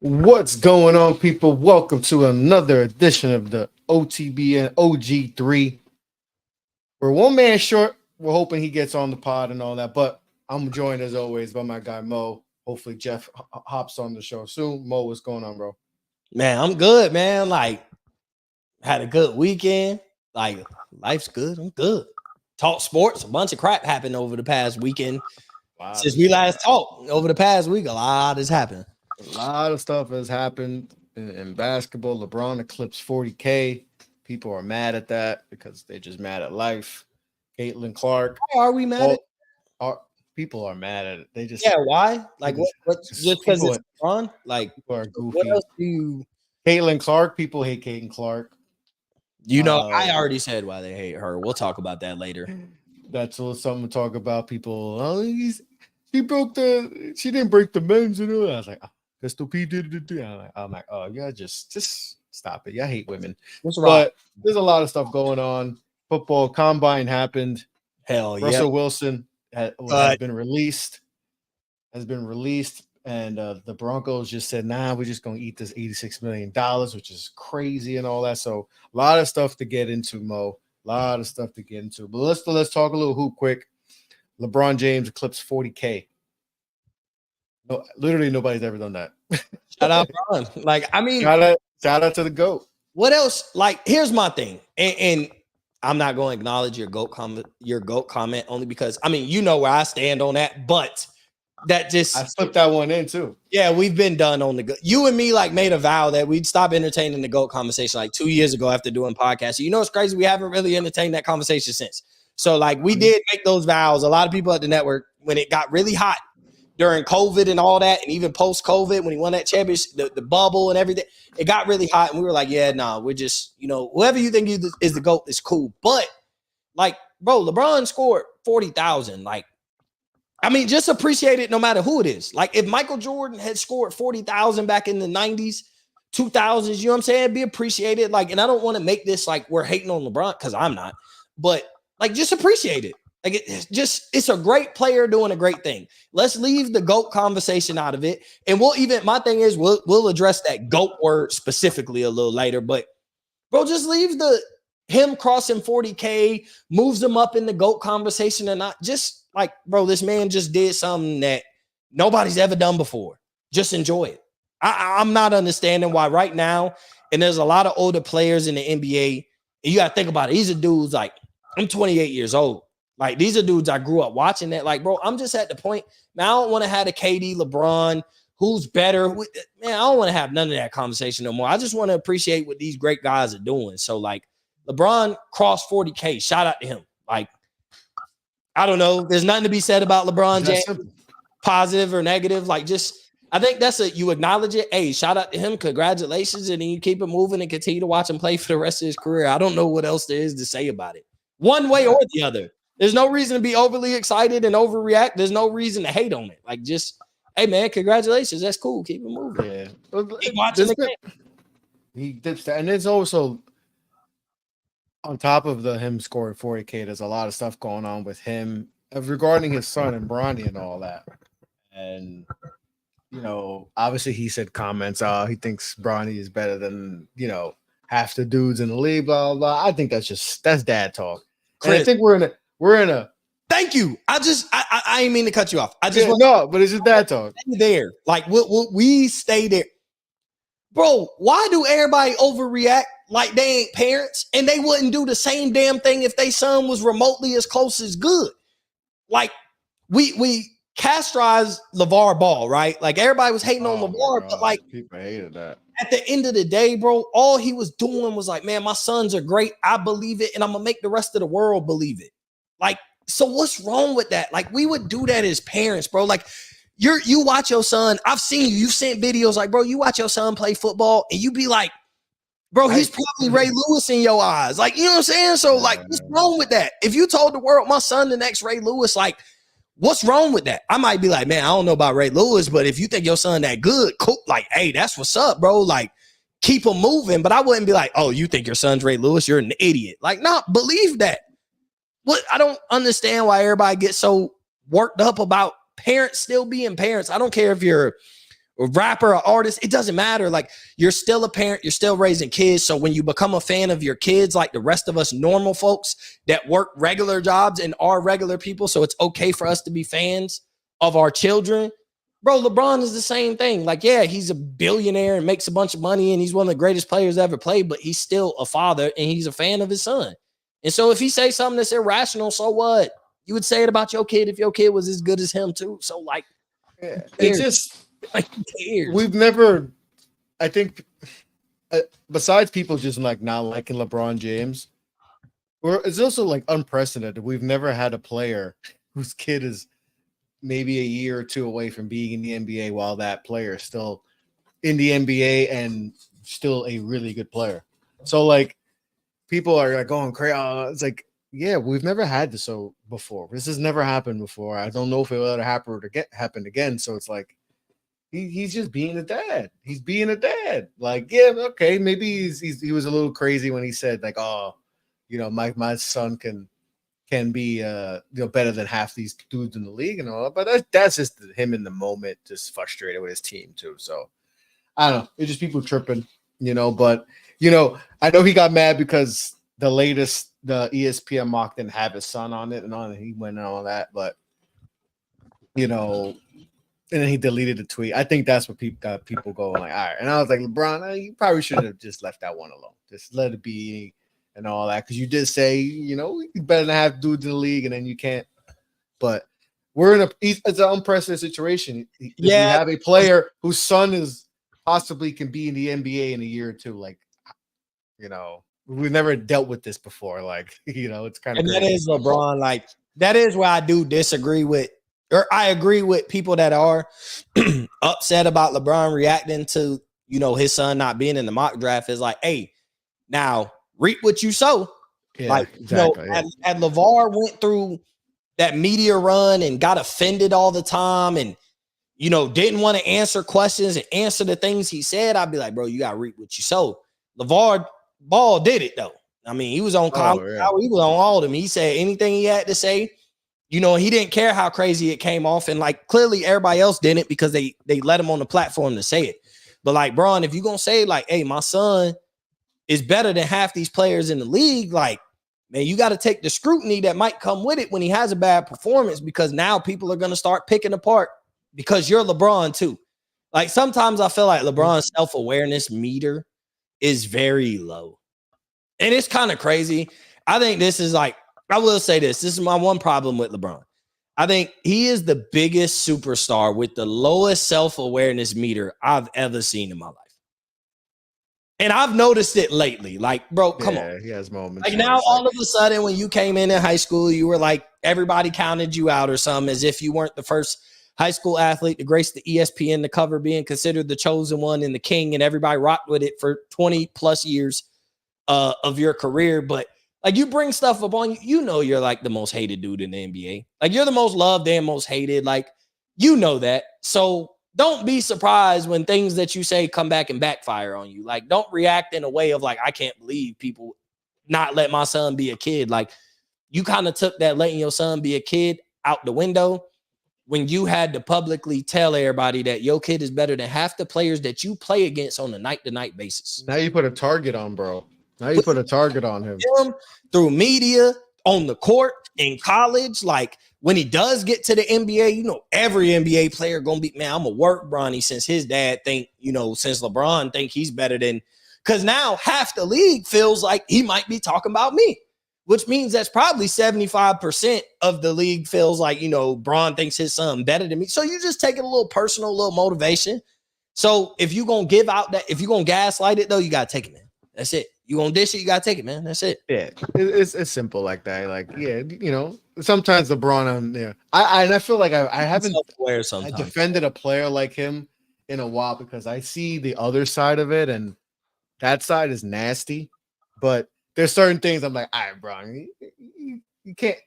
What's going on, people? Welcome to another edition of the OTBN OG3. We're one man short. We're hoping he gets on the pod and all that, but I'm joined as always by my guy Mo. Hopefully, Jeff hops on the show soon. Mo, what's going on, bro? Man, I'm good, man. Had a good weekend. Life's good. I'm good. Talk sports. A bunch of crap happened over the past weekend. Since we last talked over the past week, a lot has happened. A lot of stuff has happened in basketball. LeBron eclipsed 40K. People are mad at that because they're just mad at life. Caitlin Clark. Why are we mad at? People are mad at it. They just Why? Like what just because it's LeBron? Like people are goofy. What else do you Caitlin Clark, people hate Caitlin Clark. I already said why they hate her. We'll talk about that later. That's something to talk about. People, she didn't break the men's, I was like, Pistol P did it. I'm like, oh yeah, just stop it. I hate women. But there's a lot of stuff going on. Football combine happened. Hell yeah. Russell Wilson has been released. And the Broncos just said, nah, we're just going to eat this $86 million, which is crazy and all that. So a lot of stuff to get into, Mo. A lot of stuff to get into. But let's talk a little hoop quick. LeBron James eclipsed 40K. No, literally nobody's ever done that. Shout out, LeBron. Shout out to the GOAT. What else? Here's my thing. And I'm not going to acknowledge your GOAT comment only because, where I stand on that, but I slipped that one in too. Yeah, we've been done on the GOAT. You and me made a vow that we'd stop entertaining the GOAT conversation 2 years ago after doing podcasts. It's crazy. We haven't really entertained that conversation since. So we did make those vows. A lot of people at the network, when it got really hot during COVID and all that, and even post-COVID when he won that championship, the bubble and everything, it got really hot. And we were like, yeah, nah, we're just, whoever you think is the GOAT is cool. But bro, LeBron scored 40,000. Just appreciate it no matter who it is. If Michael Jordan had scored 40,000 back in the 90s, 2000s, you know what I'm saying? Be appreciated. And I don't want to make this we're hating on LeBron because I'm not. But just appreciate it. It's a great player doing a great thing. Let's leave the GOAT conversation out of it. And my thing is we'll address that GOAT word specifically a little later. But bro, just leave him crossing 40K, moves him up in the GOAT conversation and not just bro, this man just did something that nobody's ever done before. Just enjoy it. I'm not understanding why right now, and there's a lot of older players in the NBA, and you got to think about it. These are dudes I'm 28 years old. These are dudes I grew up watching that. Bro, I'm just at the point, man, I don't want to have a KD, LeBron, who's better. Man, I don't want to have none of that conversation no more. I just want to appreciate what these great guys are doing. So, LeBron crossed 40K. Shout out to him. I don't know. There's nothing to be said about LeBron James, positive or negative. I think you acknowledge it. Hey, shout out to him. Congratulations. And then you keep it moving and continue to watch him play for the rest of his career. I don't know what else there is to say about it. One way or the other. There's no reason to be overly excited and overreact. There's no reason to hate on it. Hey, man, congratulations. That's cool. Keep it moving. Yeah. Keep watching the game. He dips that. And it's also on top of him scoring 40K, there's a lot of stuff going on with him regarding his son and Bronny and all that. And, obviously he said comments, he thinks Bronny is better than, half the dudes in the league, blah, blah, blah. I think that's dad talk. And I think we're in a. Thank you. I didn't mean to cut you off. But it's just dad talk. There. We stay there. Bro, why do everybody overreact like they ain't parents and they wouldn't do the same damn thing if their son was remotely as close as good? We castrized LeVar Ball, right? Everybody was hating on LeVar, but people hated that. At the end of the day, bro, all he was doing was man, my sons are great. I believe it, and I'm gonna make the rest of the world believe it. So what's wrong with that? We would do that as parents, bro. You watch your son. I've seen you've sent videos bro, you watch your son play football and you be bro, he's probably Ray Lewis in your eyes. You know what I'm saying? So what's wrong with that? If you told the world my son the next Ray Lewis, what's wrong with that? I might be man, I don't know about Ray Lewis, but if you think your son that good, cool, hey, that's what's up, bro. Keep him moving. But I wouldn't be oh, you think your son's Ray Lewis? You're an idiot. No, believe that. What I don't understand why everybody gets so worked up about parents still being parents. I don't care if you're a rapper, an artist, it doesn't matter. Like, you're still a parent, you're still raising kids. So when you become a fan of your kids, like the rest of us normal folks that work regular jobs and are regular people, so it's okay for us to be fans of our children. Bro, LeBron is the same thing. Like, yeah, he's a billionaire and makes a bunch of money and he's one of the greatest players ever played, but he's still a father and he's a fan of his son. And so if he says something that's irrational, so what? You would say it about your kid if your kid was as good as him too. So like, it's just like, we've never, I think, besides people just like not liking LeBron James, it's also like unprecedented. We've never had a player whose kid is maybe a year or two away from being in the NBA while that player is still in the NBA and still a really good player. So like people are like going crazy. It's like, yeah, we've never had this before. This has never happened before. I don't know if it'll ever happen again. So it's like he's just being a dad. He's being a dad. Like, yeah, okay, maybe he was a little crazy when he said like, oh, my son can be better than half these dudes in the league and all that. But that's just him in the moment, just frustrated with his team too. So I don't know. It's just people tripping, but I know he got mad because the ESPN mock didn't have his son on it and on it. He went and all that, but and then he deleted the tweet. I think that's what people go like, all right. And I was like, LeBron, you probably should have just left that one alone. Just let it be and all that. Because you did say, you better than have dudes in the league, and then you can't. But it's an unprecedented situation. We have a player whose son possibly can be in the NBA in a year or two. Like, we've never dealt with this before. Like, it's kind of. And that is LeBron. Like, that is where I do disagree with, or I agree with people that are upset about LeBron reacting to, his son not being in the mock draft. Is like, hey, now reap what you sow. Yeah, like, exactly. As LeVar went through that media run and got offended all the time and, didn't want to answer questions and answer the things he said, I'd be like, bro, you got to reap what you sow. LeVar Ball did it, though. I mean, he was on College Hour. He was on all of them. He said anything he had to say. He didn't care how crazy it came off. And, like, clearly everybody else didn't because they let him on the platform to say it. But, like, Bron, if you're going to say, like, hey, my son is better than half these players in the league, like, man, you got to take the scrutiny that might come with it when he has a bad performance, because now people are going to start picking apart because you're LeBron too. Like, sometimes I feel like LeBron's self-awareness meter is very low. And it's kind of crazy. I think this is like, I will say this is my one problem with LeBron. I think he is the biggest superstar with the lowest self-awareness meter I've ever seen in my life. And I've noticed it lately. Like, bro, come on. He has moments. Like, now all of a sudden when you came in high school, you were like, everybody counted you out or something, as if you weren't the first high school athlete to grace the ESPN, the cover, being considered the chosen one and the king, and everybody rocked with it for 20 plus years of your career. But like, you bring stuff up on you, you're like the most hated dude in the NBA. Like, you're the most loved and most hated. Like, that. So don't be surprised when things that you say come back and backfire on you. Like, don't react in a way of like, I can't believe people not let my son be a kid. Like, you kind of took that letting your son be a kid out the window when you had to publicly tell everybody that your kid is better than half the players that you play against on a night-to-night basis. Now you put a target on, bro. Now you put a target on him. Through media, on the court, in college. Like, when he does get to the NBA, every NBA player gonna be, man, I'm gonna work Bronny, since his dad think, since LeBron think he's better than, because now half the league feels like he might be talking about me, which means that's probably 75% of the league feels like, Bron thinks his son better than me. So you just take it a little personal, a little motivation. So if you're gonna give out that, if you're gonna gaslight it though, you gotta take it, man. That's it. You gonna dish it, you gotta take it, man. That's it. Yeah, it's simple like that. Like, yeah, sometimes LeBron, I feel like I haven't defended a player like him in a while, because I see the other side of it, and that side is nasty. But there's certain things I'm like, all right, bro, you can't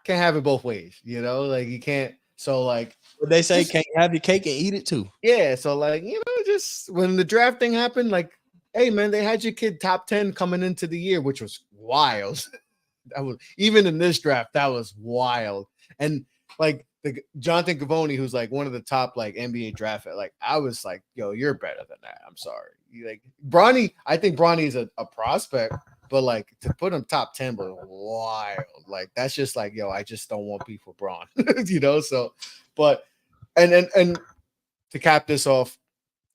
have it both ways, like you can't. So like, what they say, can't have your cake and eat it too. Yeah, so like, just when the draft thing happened, like, hey man, they had your kid top 10 coming into the year, which was wild. That was, even in this draft, that was wild. And like, Jonathan Givony, who's like one of the top like NBA draft, like I was like, yo, you're better than that. I'm sorry. Like Bronny, I think Bronny's a prospect, but like to put him top 10 was wild. Like that's just like, yo, I just don't want beef with Bron, So, but and to cap this off,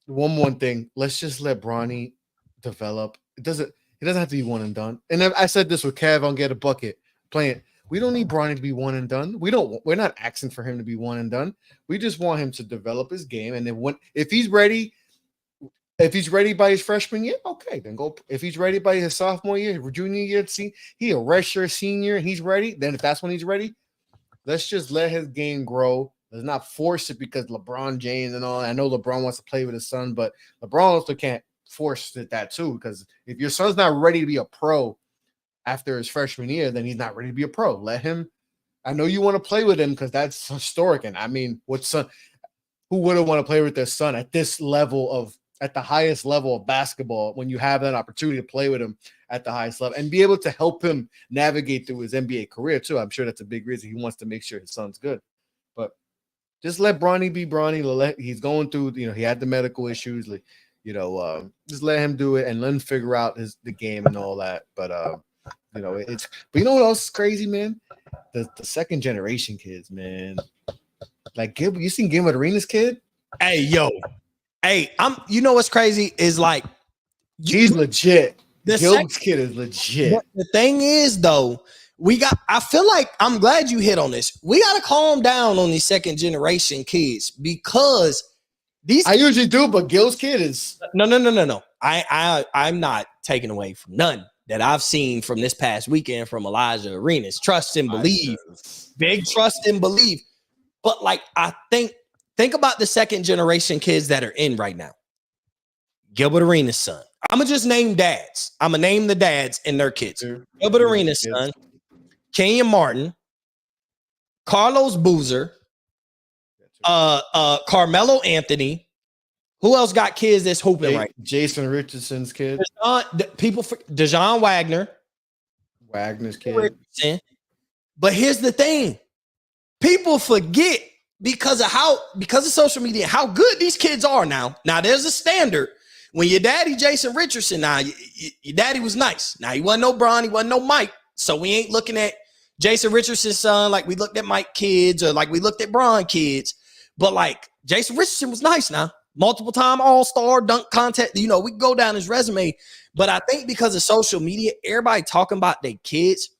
one more thing. Let's just let Bronny develop. It doesn't have to be one and done. And I said this with Kev on Get a Bucket playing. We don't need Bronny to be one and done. We're not asking for him to be one and done. We just want him to develop his game. And then if he's ready by his freshman year, okay, then go. If he's ready by his sophomore year, junior year, he a redshirt senior, and he's ready. Then if that's when he's ready, let's just let his game grow. Let's not force it because LeBron James and all. I know LeBron wants to play with his son, but LeBron also can't force that too. Because if your son's not ready to be a pro after his freshman year, then he's not ready to be a pro. Let him. I know you want to play with him because that's historic. And I mean, who wouldn't want to play with their son at the highest level of basketball when you have that opportunity to play with him at the highest level and be able to help him navigate through his NBA career too. I'm sure that's a big reason he wants to make sure his son's good. But just let Bronny be Bronny. He's going through, he had the medical issues. Just let him do it and let him figure out the game and all that. But but you know what else is crazy, man? The second generation kids, man. Like Gilbert, you seen Gilbert Arenas' kid? Hey, yo. Hey, you know what's crazy is like he's legit. Gilbert's kid is legit. The thing is, though, I feel like I'm glad you hit on this. We gotta calm down on these second generation kids because I usually do, but Gil's kid is no. I'm not taking away from none that I've seen from this past weekend from Elijah Arenas. Trust and believe. Big trust and believe. But like I think about the second generation kids that are in right now. Gilbert Arenas' son. I'm going to just name dads. I'm going to name the dads and their kids. Gilbert Arenas' son, Kenyon Martin, Carlos Boozer, Carmelo Anthony. Who else got kids that's hooping right now? Jason Richardson's kid. Dejon Wagner. Wagner's kid. But here's the thing. People forget because of social media, how good these kids are now. Now there's a standard. When your daddy, Jason Richardson, now your daddy was nice. Now he wasn't no Bron, he wasn't no Mike. So we ain't looking at Jason Richardson's son like we looked at Mike kids or like we looked at Bron kids. But like Jason Richardson was nice now. Multiple time all-star dunk contest. We can go down his resume. But I think because of social media, everybody talking about their kids.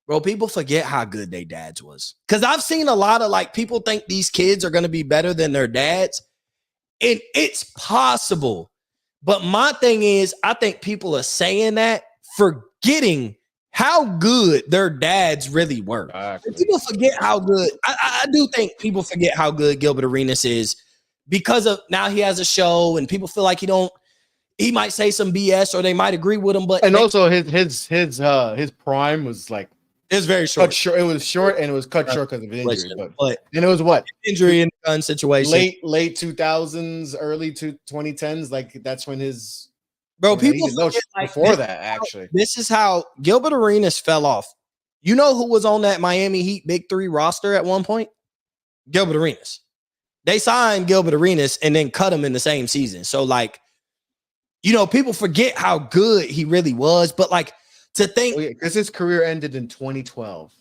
Bro, people forget how good their dads was. Because I've seen a lot of like people think these kids are going to be better than their dads. And it's possible. But my thing is, I think people are saying that forgetting how good their dads really were. People forget how good. I do think people forget how good Gilbert Arenas is because of now he has a show and people feel like he might say some BS or they might agree with him. But also his prime was like, it was very short. It was short and it was cut short because of injury. But and it was what? Injury in gun situation. Late 2000s, early 2010s. Like that's when his people forget, like, before that actually. This is how Gilbert Arenas fell off. You know who was on that Miami Heat Big Three roster at one point? Gilbert Arenas. They signed Gilbert Arenas and then cut him in the same season. So like, people forget how good he really was, but like. To think because his career ended in 2012.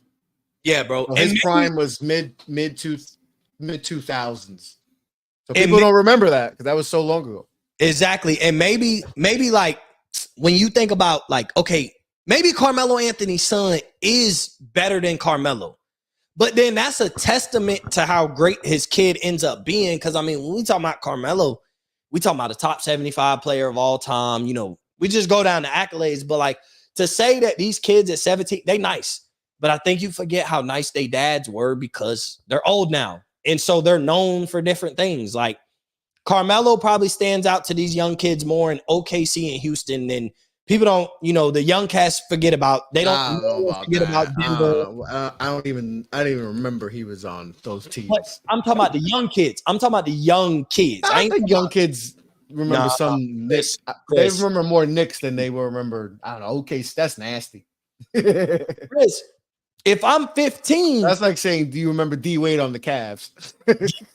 Yeah, bro. So his prime was mid 2000s. So people don't remember that because that was so long ago. Exactly. And maybe like when you think about like, okay, maybe Carmelo Anthony's son is better than Carmelo. But then that's a testament to how great his kid ends up being. Because I mean, when we talk about Carmelo, we talking about a top 75 player of all time. We just go down the accolades, but like to say that these kids at 17, they nice. But I think you forget how nice they dads were because they're old now. And so they're known for different things. Like Carmelo probably stands out to these young kids more in OKC and Houston than people don't, the young cats forget about. They don't forget about Denver. I don't even remember he was on those teams. But I'm talking about the young kids. I think young kids remember some Knicks. They remember more Knicks than they will remember. I don't know. Okay, that's nasty. Chris, If I'm 15, that's like saying, do you remember D Wade on the Cavs?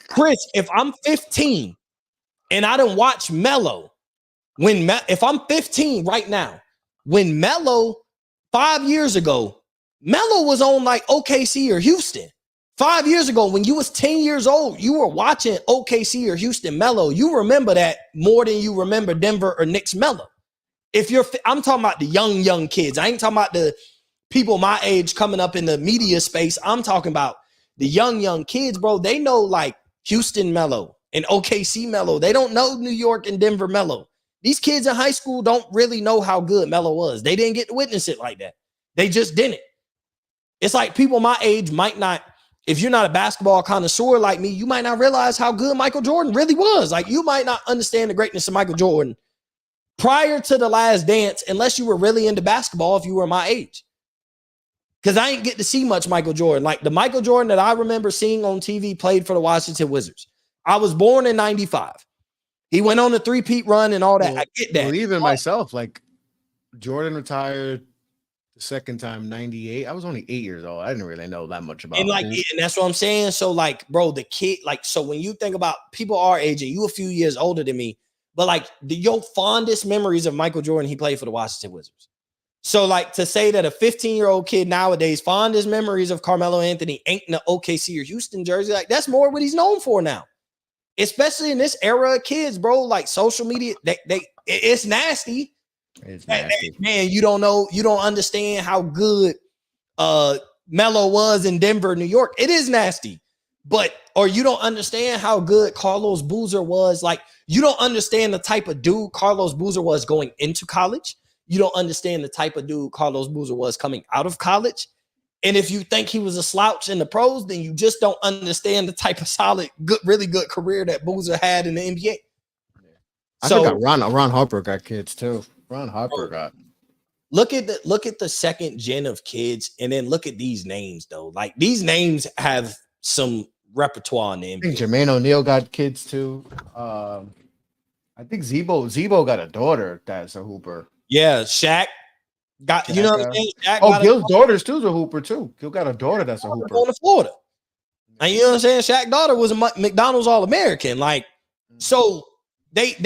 Chris, if I'm 15 and I didn't watch Melo, if I'm 15 right now, when Melo 5 years ago, Melo was on like OKC or Houston. 5 years ago, when you was 10 years old, you were watching OKC or Houston Melo. You remember that more than you remember Denver or Knicks Melo. I'm talking about the young kids. I ain't talking about the people my age coming up in the media space. I'm talking about the young kids, bro. They know like Houston Melo and OKC Melo. They don't know New York and Denver Melo. These kids in high school don't really know how good Melo was. They didn't get to witness it like that. They just didn't. It's like people my age might not, if you're not a basketball connoisseur like me, you might not realize how good Michael Jordan really was. Like you might not understand the greatness of Michael Jordan prior to The Last Dance, unless you were really into basketball, if you were my age. Because I ain't get to see much Michael Jordan. Like the Michael Jordan that I remember seeing on TV played for the Washington Wizards. I was born in 95. He went on a three-peat run and all that. Well, I get that. Well, even myself, like Jordan retired the second time, 98. I was only 8 years old. I didn't really know that much about and and that's what I'm saying. So, like, bro, the kid, like, so when you think about people our age and you a few years older than me, but like your fondest memories of Michael Jordan, he played for the Washington Wizards. So, like, to say that a 15-year-old kid nowadays fondest memories of Carmelo Anthony ain't in the OKC or Houston jersey, like that's more what he's known for now. Especially in this era of kids, bro, like social media, it's nasty. It's nasty. Man, you don't know, you don't understand how good Melo was in Denver, New York. It is nasty. Or you don't understand how good Carlos Boozer was. Like, you don't understand the type of dude Carlos Boozer was going into college. You don't understand the type of dude Carlos Boozer was coming out of college. And if you think he was a slouch in the pros, then you just don't understand the type of solid, good, really good career that Boozer had in the NBA. I think Ron Harper got kids too. Ron Harper got. Look at the second gen of kids, and then look at these names though. Like these names have some repertoire in the NBA. I think Jermaine O'Neal got kids too. I think Zebo got a daughter that's a hooper. Yeah, Shaq. You know what I'm saying? Gil's daughter's too's a hooper too. Gil got a daughter that's a hooper. Going to Florida. And you know what I'm saying? Shaq's daughter was a McDonald's All-American. Like, so they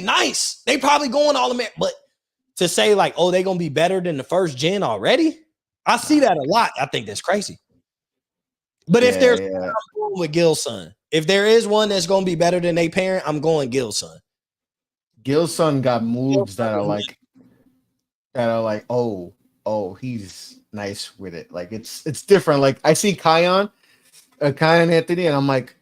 nice. They probably going All-American. But to say like, oh, they gonna be better than the first gen already? I see that a lot. I think that's crazy. But if there's one, I'm going with Gil's son. If there is one that's gonna be better than a parent, I'm going Gil's son. Gil's son got moves that are like, oh, he's nice with it. Like it's different. Like I see Kion Anthony, and I'm like,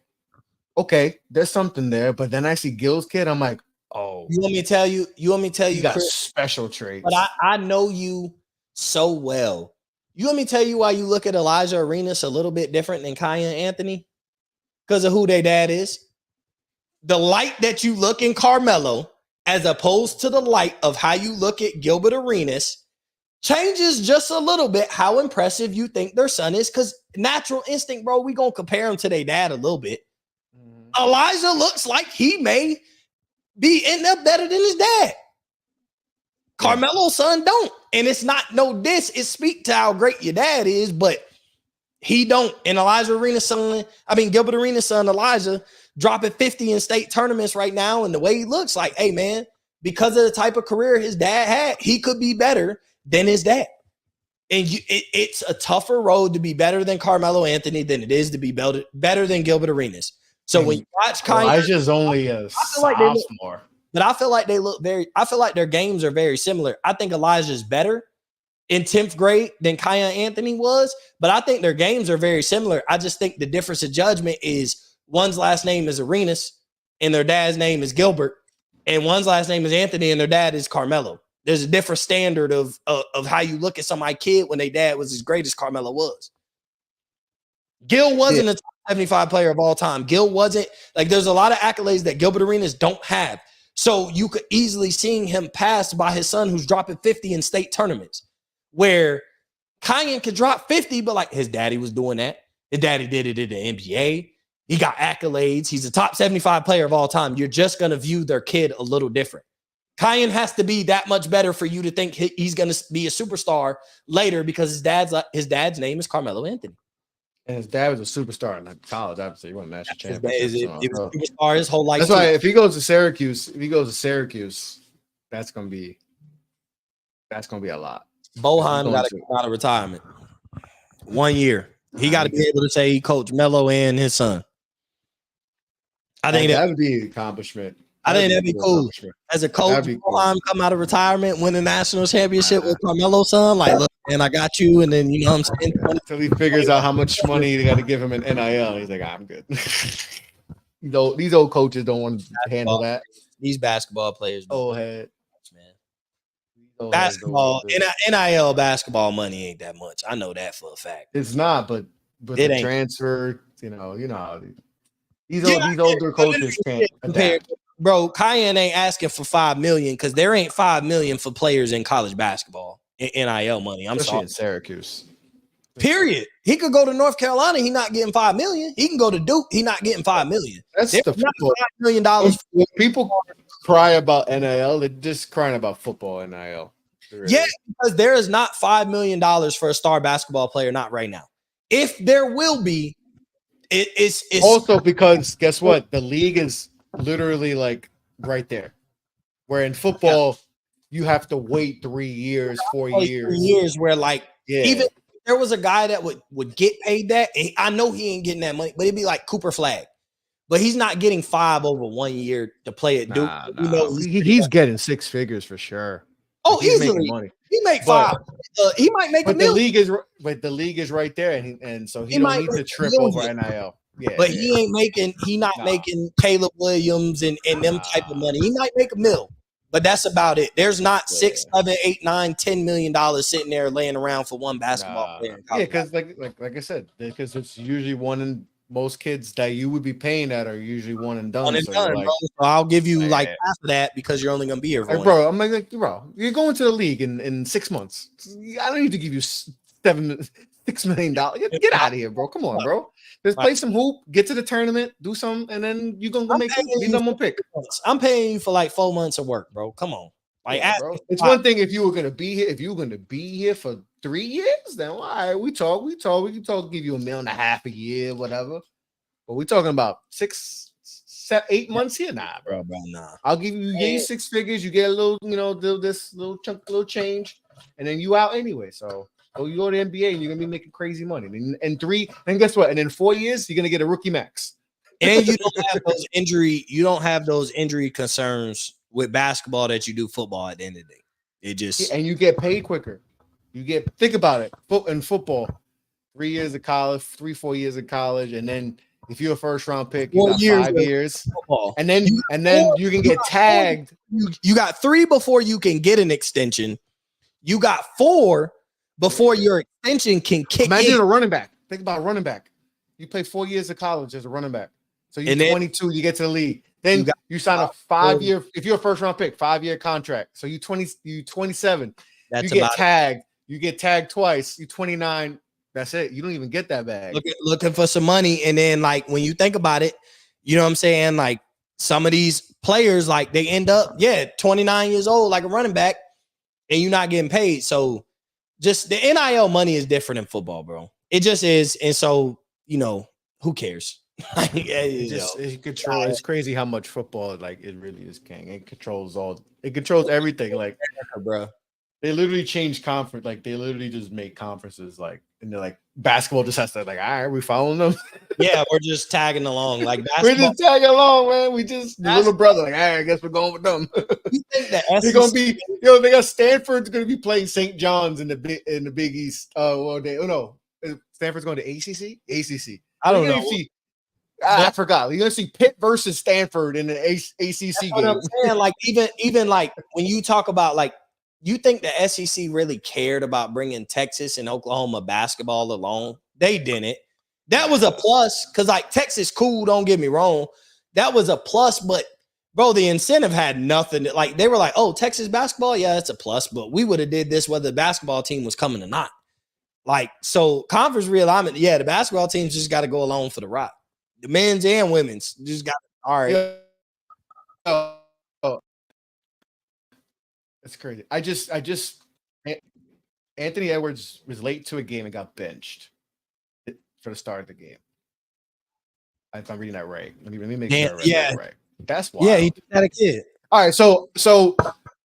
okay, there's something there. But then I see Gil's kid, I'm like, oh, you want me to tell you, you got Chris, special traits. But I know you so well. You want me to tell you why you look at Elijah Arenas a little bit different than Kion Anthony? Because of who their dad is. The light that you look in Carmelo, as opposed to the light of how you look at Gilbert Arenas, changes just a little bit how impressive you think their son is. Because natural instinct, bro, we gonna compare him to their dad a little bit. Mm-hmm. Elijah looks like he may be end up better than his dad. Carmelo's son don't. And it's not no diss. It speak to how great your dad is, but he don't. And Gilbert Arenas' son, Elijah, dropping 50 in state tournaments right now. And the way he looks like, hey, man, because of the type of career his dad had, he could be better than his dad. And it's a tougher road to be better than Carmelo Anthony than it is to be better than Gilbert Arenas. So when you watch Elijah's only a sophomore. But I feel like I feel like their games are very similar. I think Elijah's better in 10th grade than Kion Anthony was, but I think their games are very similar. I just think the difference of judgment is one's last name is Arenas and their dad's name is Gilbert, and one's last name is Anthony and their dad is Carmelo. There's a different standard of how you look at somebody's kid when their dad was as great as Carmelo was. Gil wasn't a top 75 player of all time. Gil wasn't, like, there's a lot of accolades that Gilbert Arenas don't have. So you could easily see him passed by his son who's dropping 50 in state tournaments, where Kion could drop 50, but like his daddy was doing that. His daddy did it in the NBA. He got accolades. He's a top 75 player of all time. You're just going to view their kid a little different. Cayenne has to be that much better for you to think he's going to be a superstar later because his dad's name is Carmelo Anthony. And his dad was a superstar in college. Obviously, he won a national championship. He was a superstar his whole life. That's why if he goes to Syracuse, that's gonna be a lot. Bohan got to come out of retirement. 1 year. He got to be able to say he coached Melo and his son. I think that would be an accomplishment. I think that'd be cool. As a coach, Bohan come out of retirement, win a national championship with Carmelo's son. Like, look, man, I got you. And then, you know what I'm saying? Until he figures out how much money they got to give him in NIL. He's like, I'm good. These old coaches don't want to handle that. These basketball players. Old head. Man. Basketball, NIL basketball money ain't that much. I know that for a fact. It's not, but the transfer, you know how these older coaches can't compare. Bro, Cayenne ain't asking for $5 million because there ain't $5 million for players in college basketball in NIL money. I'm Especially sorry. In Syracuse. Period. He could go to North Carolina. He not getting $5 million. He can go to Duke. He not getting $5 million. That's the football. $5 million. When people cry about NIL, they're just crying about football NIL. Really. Yeah, because there is not $5 million for a star basketball player. Not right now. If there will be, it's also because guess what? The league is literally like right there. Where in football, you have to wait 3 years, 4 years. 3 years where like even if there was a guy that would get paid that. I know he ain't getting that money, but it'd be like Cooper Flag. But he's not getting 5 over 1 year to play at Duke. Nah. You know, he's getting 6 figures for sure. Oh, like easily. Money. He make 5. He might make but $1 million. The league is right there, and so he don't need to trip over NIL. Yeah, but he not making Caleb Williams and them type of money. He might make $1 million, but that's about it. There's not 6, 7, 8, 9, $10 million sitting there laying around for one basketball player. Yeah, because like I said, because it's usually one and most kids that you would be paying that are usually one and done. Like, so I'll give you like half of that because you're only gonna be here for bro. I'm like, bro, you're going to the league in 6 months. I don't need to give you $6 million. Get out of here, bro. Come on, bro. Just play some hoop, get to the tournament, do something, and then you're gonna go make the number one pick. I'm paying you for like 4 months of work, bro. Come on. Like, bro. It's one thing if you were gonna be here. If you were gonna be here for 3 years, then all right, we talk. We can talk. Give you $1.5 million a year, whatever. But we're talking about 6, 7, 8 months here, bro. Nah. I'll give you 6 figures. You get a little, this little chunk, little change, and then you out anyway. So you go to the NBA and you're gonna be making crazy money. And guess what? And in 4 years, you're gonna get a rookie max. And you don't have those injury. You don't have those injury concerns with basketball that you do football. At the end of the day, it just and you get paid quicker. Think about it. In football, 3 years of college, 4 years of college, and then if you're a first round pick, you got 5 years, and then you can get tagged. You got 3 before you can get an extension. You got 4 before your extension can kick. Imagine in. A running back. Think about a running back. You play 4 years of college as a running back. So you're 22, you get to the league. Then you sign a 5-year, if you're a first round pick, 5-year contract. So you 27. You get tagged. You get tagged twice. You 29. That's it. You don't even get that bag. Looking for some money. And then like when you think about it, you know what I'm saying? Like some of these players, like they end up, 29 years old, like a running back, and you're not getting paid. So just the NIL money is different in football, bro. It just is. And so, who cares? It's crazy how much football, like it really is king. It controls everything. Like, bro. They literally change conference. Like they literally just make conferences like, and they're like basketball just has to like, all right, we following them. Yeah, we're just tagging along. Like basketball. We're just tagging along, man. We just the little brother. Like, all right, I guess we're going with them. You think that they're gonna be, they got Stanford's gonna be playing St. John's in the Big East. Stanford's going to ACC. I don't know. I forgot. You're gonna see Pitt versus Stanford in the ACC game. I'm saying, like even like when you talk about like. You think the SEC really cared about bringing Texas and Oklahoma basketball along? They didn't. That was a plus because, like, Texas, cool, don't get me wrong. That was a plus, but, bro, the incentive had nothing. Like, they were like, oh, Texas basketball? Yeah, that's a plus, but we would have did this whether the basketball team was coming or not. Like, so conference realignment, the basketball teams just got to go along for the ride. The men's and women's just got all right. That's crazy. Anthony Edwards was late to a game and got benched for the start of the game. If I'm reading that right. Let me make sure I read that right. That's wild. Yeah, he had a kid. All right, so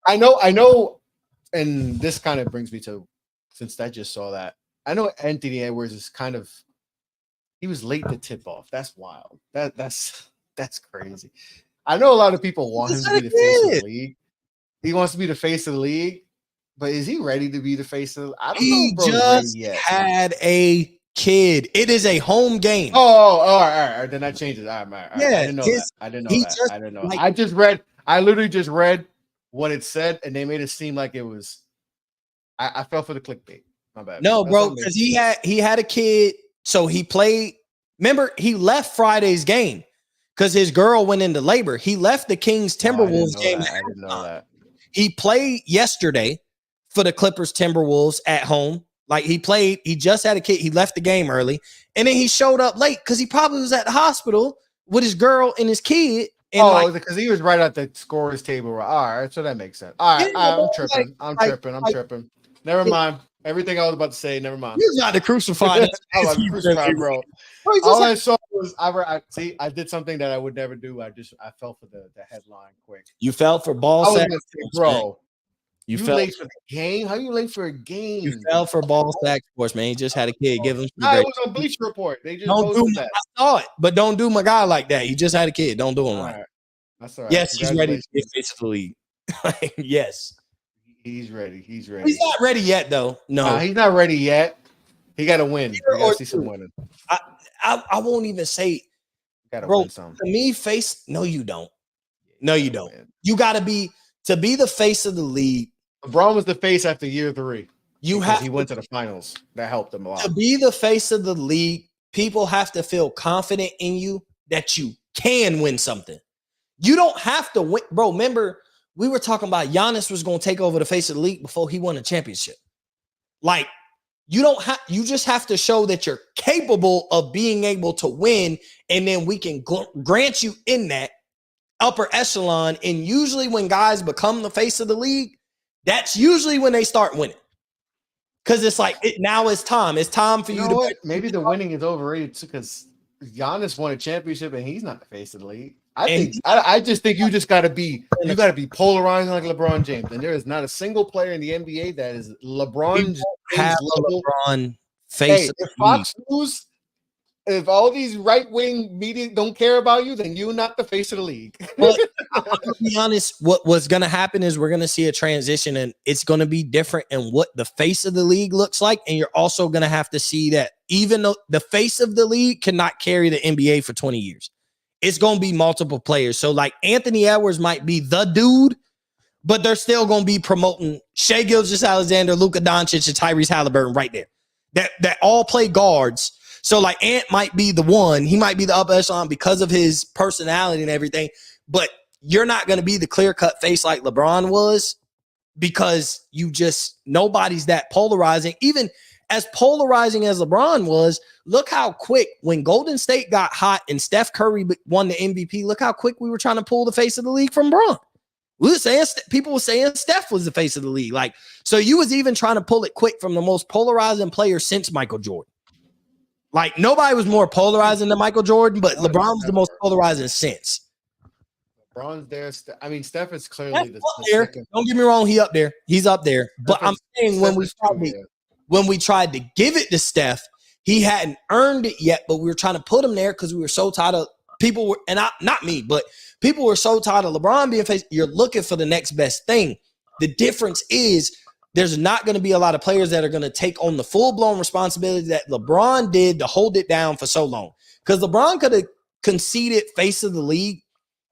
I know, and this kind of brings me to, since I just saw that, I know Anthony Edwards is he was late to tip off. That's wild. That's crazy. I know a lot of people want him to be the face of the league. He wants to be the face of the league, but is he ready to be the face of the league? I don't know if bro's ready yet. Had a kid. It is a home game. Oh, all right. Then that changes. All right. Yeah, I didn't know that. I didn't know. I literally just read what it said, and they made it seem like it was. I fell for the clickbait. My bad. No, bro, because he had a kid, so he played. Remember, he left Friday's game because his girl went into labor. He left the Kings Timberwolves game. I didn't know that. He played yesterday for the Clippers Timberwolves at home. Like he just had a kid. He left the game early, and then he showed up late because he probably was at the hospital with his girl and his kid. And because he was right at the scorer's table. All right, so that makes sense. All right, I'm tripping. I'm tripping. Never mind. Everything I was about to say, never mind. He's not the crucified. I was crucified, bro. All I saw was I did something that I would never do. I fell for the headline quick. You fell for ball sack, bro. You late for the game? How you late for a game? You fell for ball sack sports, man. He just had a kid. Give him. It was on Bleacher Report. They just posted that. I saw it, but don't do my guy like that. He just had a kid. Don't do him like that. That's all right. Yes, he's ready to get face of the league. Yes. He's ready. He's not ready yet, though. No, he's not ready yet. He got to win. You got to see some winning. I won't even say, bro. To me, No, you don't. No, you don't. Man. You got to be the face of the league. LeBron was the face after year 3. He went to the finals. That helped him a lot. To be the face of the league, people have to feel confident in you that you can win something. You don't have to win, bro. Remember, we were talking about Giannis was going to take over the face of the league before he won a championship. Like, you just have to show that you're capable of being able to win, and then we can grant you in that upper echelon. And usually when guys become the face of the league, that's usually when they start winning. Because it's like, now it's time. It's time for you to. Maybe the winning is overrated because Giannis won a championship and he's not the face of the league. I just think you got to be polarizing like LeBron James, and there is not a single player in the NBA that is LeBron James level. LeBron face. If Fox News, if all these right wing media don't care about you, then you're not the face of the league. Well, to be honest, what's going to happen is we're going to see a transition, and it's going to be different in what the face of the league looks like, and you're also going to have to see that even though the face of the league cannot carry the NBA for 20 years. It's going to be multiple players. So, like, Anthony Edwards might be the dude, but they're still going to be promoting Shai Gilgeous-Alexander, Luka Doncic, and Tyrese Halliburton right there. That all play guards. So, like, Ant might be the one. He might be the upper echelon because of his personality and everything. But you're not going to be the clear-cut face like LeBron was because nobody's that polarizing. Even as polarizing as LeBron was, look how quick when Golden State got hot and Steph Curry won the MVP, look how quick we were trying to pull the face of the league from Bron. People were saying Steph was the face of the league. Like, so you was even trying to pull it quick from the most polarizing player since Michael Jordan. Like, nobody was more polarizing than Michael Jordan, but LeBron was the most polarizing since. LeBron's there. Steph is clearly the second. Don't get me wrong, he's up there. He's up there. But I'm saying when we tried to give it to Steph, he hadn't earned it yet, but we were trying to put him there because we were so tired of people not me, but people were so tired of LeBron being face. You're looking for the next best thing. The difference is there's not going to be a lot of players that are going to take on the full-blown responsibility that LeBron did to hold it down for so long. Because LeBron could have conceded face of the league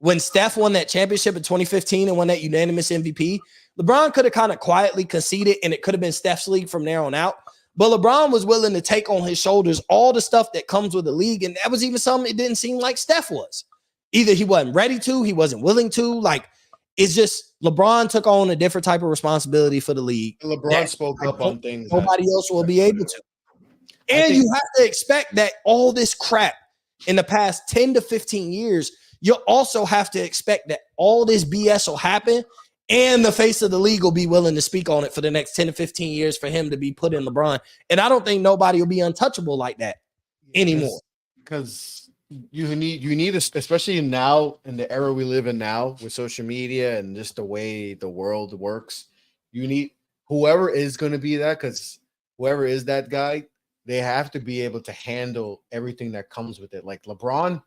when Steph won that championship in 2015 and won that unanimous MVP. LeBron could have kind of quietly conceded, and it could have been Steph's league from there on out. But LeBron was willing to take on his shoulders all the stuff that comes with the league, and that was even something it didn't seem like Steph was. Either he wasn't ready to, he wasn't willing to. Like, it's just LeBron took on a different type of responsibility for the league. LeBron spoke up on things nobody else will be able to. And you have to expect that all this crap in the past 10 to 15 years, you'll also have to expect that all this BS will happen. and the face of the league will be willing to speak on it for the next 10 to 15 years for him to be put in LeBron. And I don't think nobody will be untouchable like that anymore. Because you need especially now in the era we live in now with social media and just the way the world works, you need whoever is going to be that, because whoever is that guy, they have to be able to handle everything that comes with it. Like LeBron,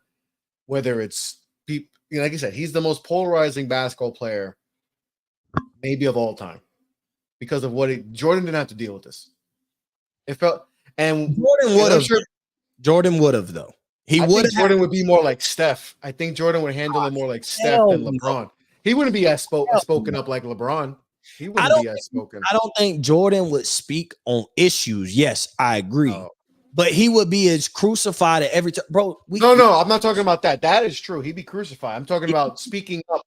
whether it's people, like I said, he's the most polarizing basketball player maybe of all time because of Jordan didn't have to deal with this. It felt, and Jordan would have though. Jordan would be more like Steph. I think Jordan would handle it more like Steph than LeBron. No. He wouldn't be as spoken up like LeBron. He wouldn't be as spoken. I don't think Jordan would speak on issues. Yes, I agree. Oh. But he would be as crucified at every time. Bro, no, I'm not talking about that. That is true. He'd be crucified. I'm talking about speaking up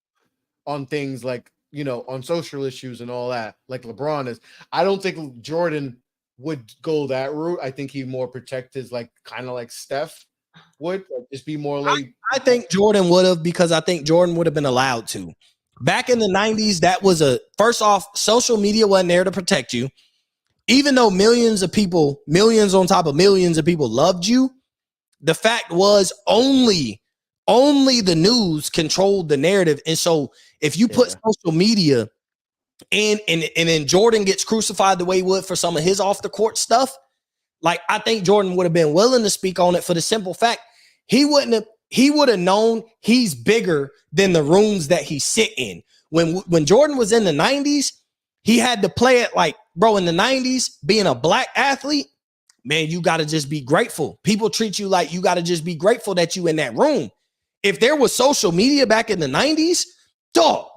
on things like, on social issues and all that, like LeBron is. I don't think Jordan would go that route. I think he'd more protect his, like, kind of like Steph would, just be more like. I think Jordan would have, because I think Jordan would have been allowed to. Back in the 90s, that was first off, social media wasn't there to protect you. Even though millions on top of millions of people loved you, the fact was only the news controlled the narrative. And so if you put social media and then Jordan gets crucified the way he would for some of his off the court stuff, like, I think Jordan would have been willing to speak on it for the simple fact he would have known he's bigger than the rooms that he sit in. When Jordan was in the 90s, he had to play it like, bro, in the 90s, being a black athlete, man, you got to just be grateful. People treat you like you got to just be grateful that you in that room. If there was social media back in the 90s, dog,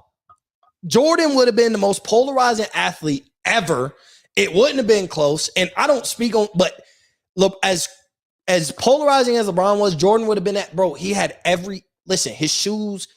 Jordan would have been the most polarizing athlete ever. It wouldn't have been close. And I don't speak on, but look, as polarizing as LeBron was, Jordan would have been that, bro. He had his shoes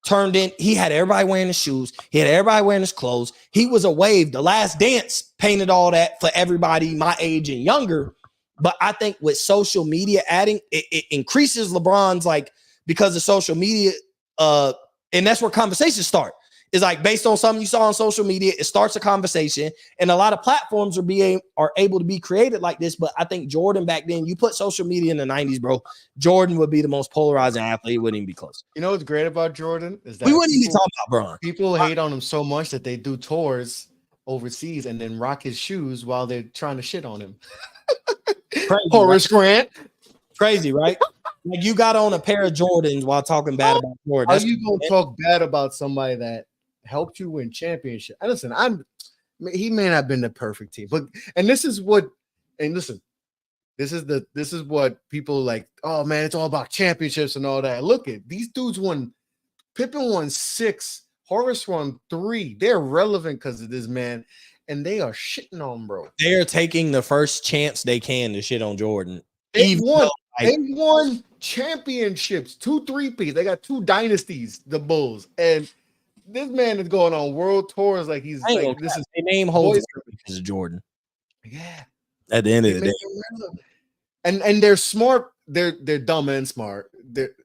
turned in. He had everybody wearing his shoes. He had everybody wearing his clothes. He was a wave. The Last Dance painted all that for everybody my age and younger. But I think with social media adding, it increases LeBron's, like, because of social media. And that's where conversations start. It's like based on something you saw on social media, it starts a conversation, and a lot of platforms are able to be created like this. But I think Jordan back then, you put social media in the 90s, bro, Jordan would be the most polarizing athlete. It wouldn't even be close. You know what's great about Jordan is that we wouldn't even talk about Bron. People hate on him so much that they do tours overseas and then rock his shoes while they're trying to shit on him. Crazy, Horace Grant. Crazy, right? Like, you got on a pair of Jordans while talking bad about Jordan. How you gonna talk bad about somebody that helped you win championship? And listen, he may not have been the perfect team, but this is what people like. Oh man, it's all about championships and all that. Look at these dudes won. Pippen won 6. Horace won 3. They're relevant because of this man, and they are shitting on bro. They are taking the first chance they can to shit on Jordan. They won championships, 2 3-peats. They got 2 dynasties, the Bulls, and this man is going on world tours like he's like this is their name holds because of Jordan. Yeah. At the end of the day. And they're smart. They're dumb and smart. They're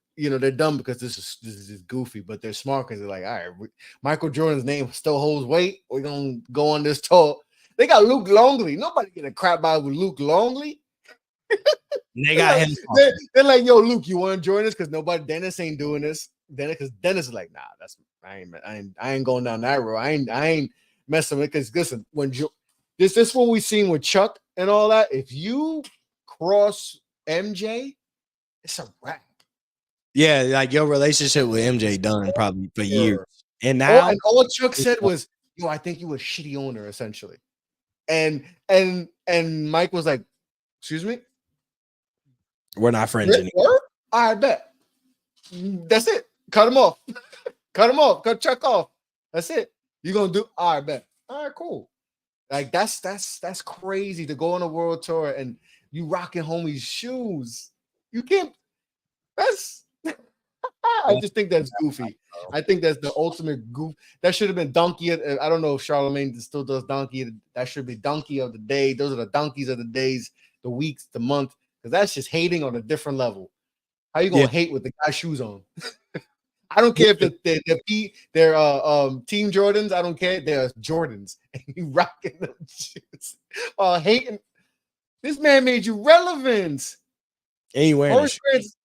dumb because this is goofy, but they're smart because they're like, all right, Michael Jordan's name still holds weight. We're gonna go on this tour. They got Luke Longley. Nobody get a crap by with Luke Longley. They got him. They're like, yo, Luke, you want to join us? Because Dennis ain't doing this. Because Dennis is like, nah, I ain't going down that road. I ain't messing with it. Because listen, this is what we seen with Chuck and all that. If you cross MJ, it's a wrap. Yeah, like your relationship with MJ done probably for years. And now, all Chuck said was, yo, I think you a shitty owner, essentially. And Mike was like, excuse me? We're not friends anymore. I bet. That's it. Cut him off. Cut him off. Cut Chuck off. That's it. You're gonna do I bet. All right, cool. Like that's crazy to go on a world tour and you rocking homie's shoes. You can't. I just think that's goofy. I think that's the ultimate goof. That should have been donkey. I don't know if Charlemagne still does donkey. That should be donkey of the day. Those are the donkeys of the days, the weeks, the month. Because that's just hating on a different level. How you gonna hate with the guy's shoes on? I don't care if they're Team Jordans. I don't care. They're Jordans. And you rocking them shoes. Hating. This man made you relevant. And you wearing his shoes.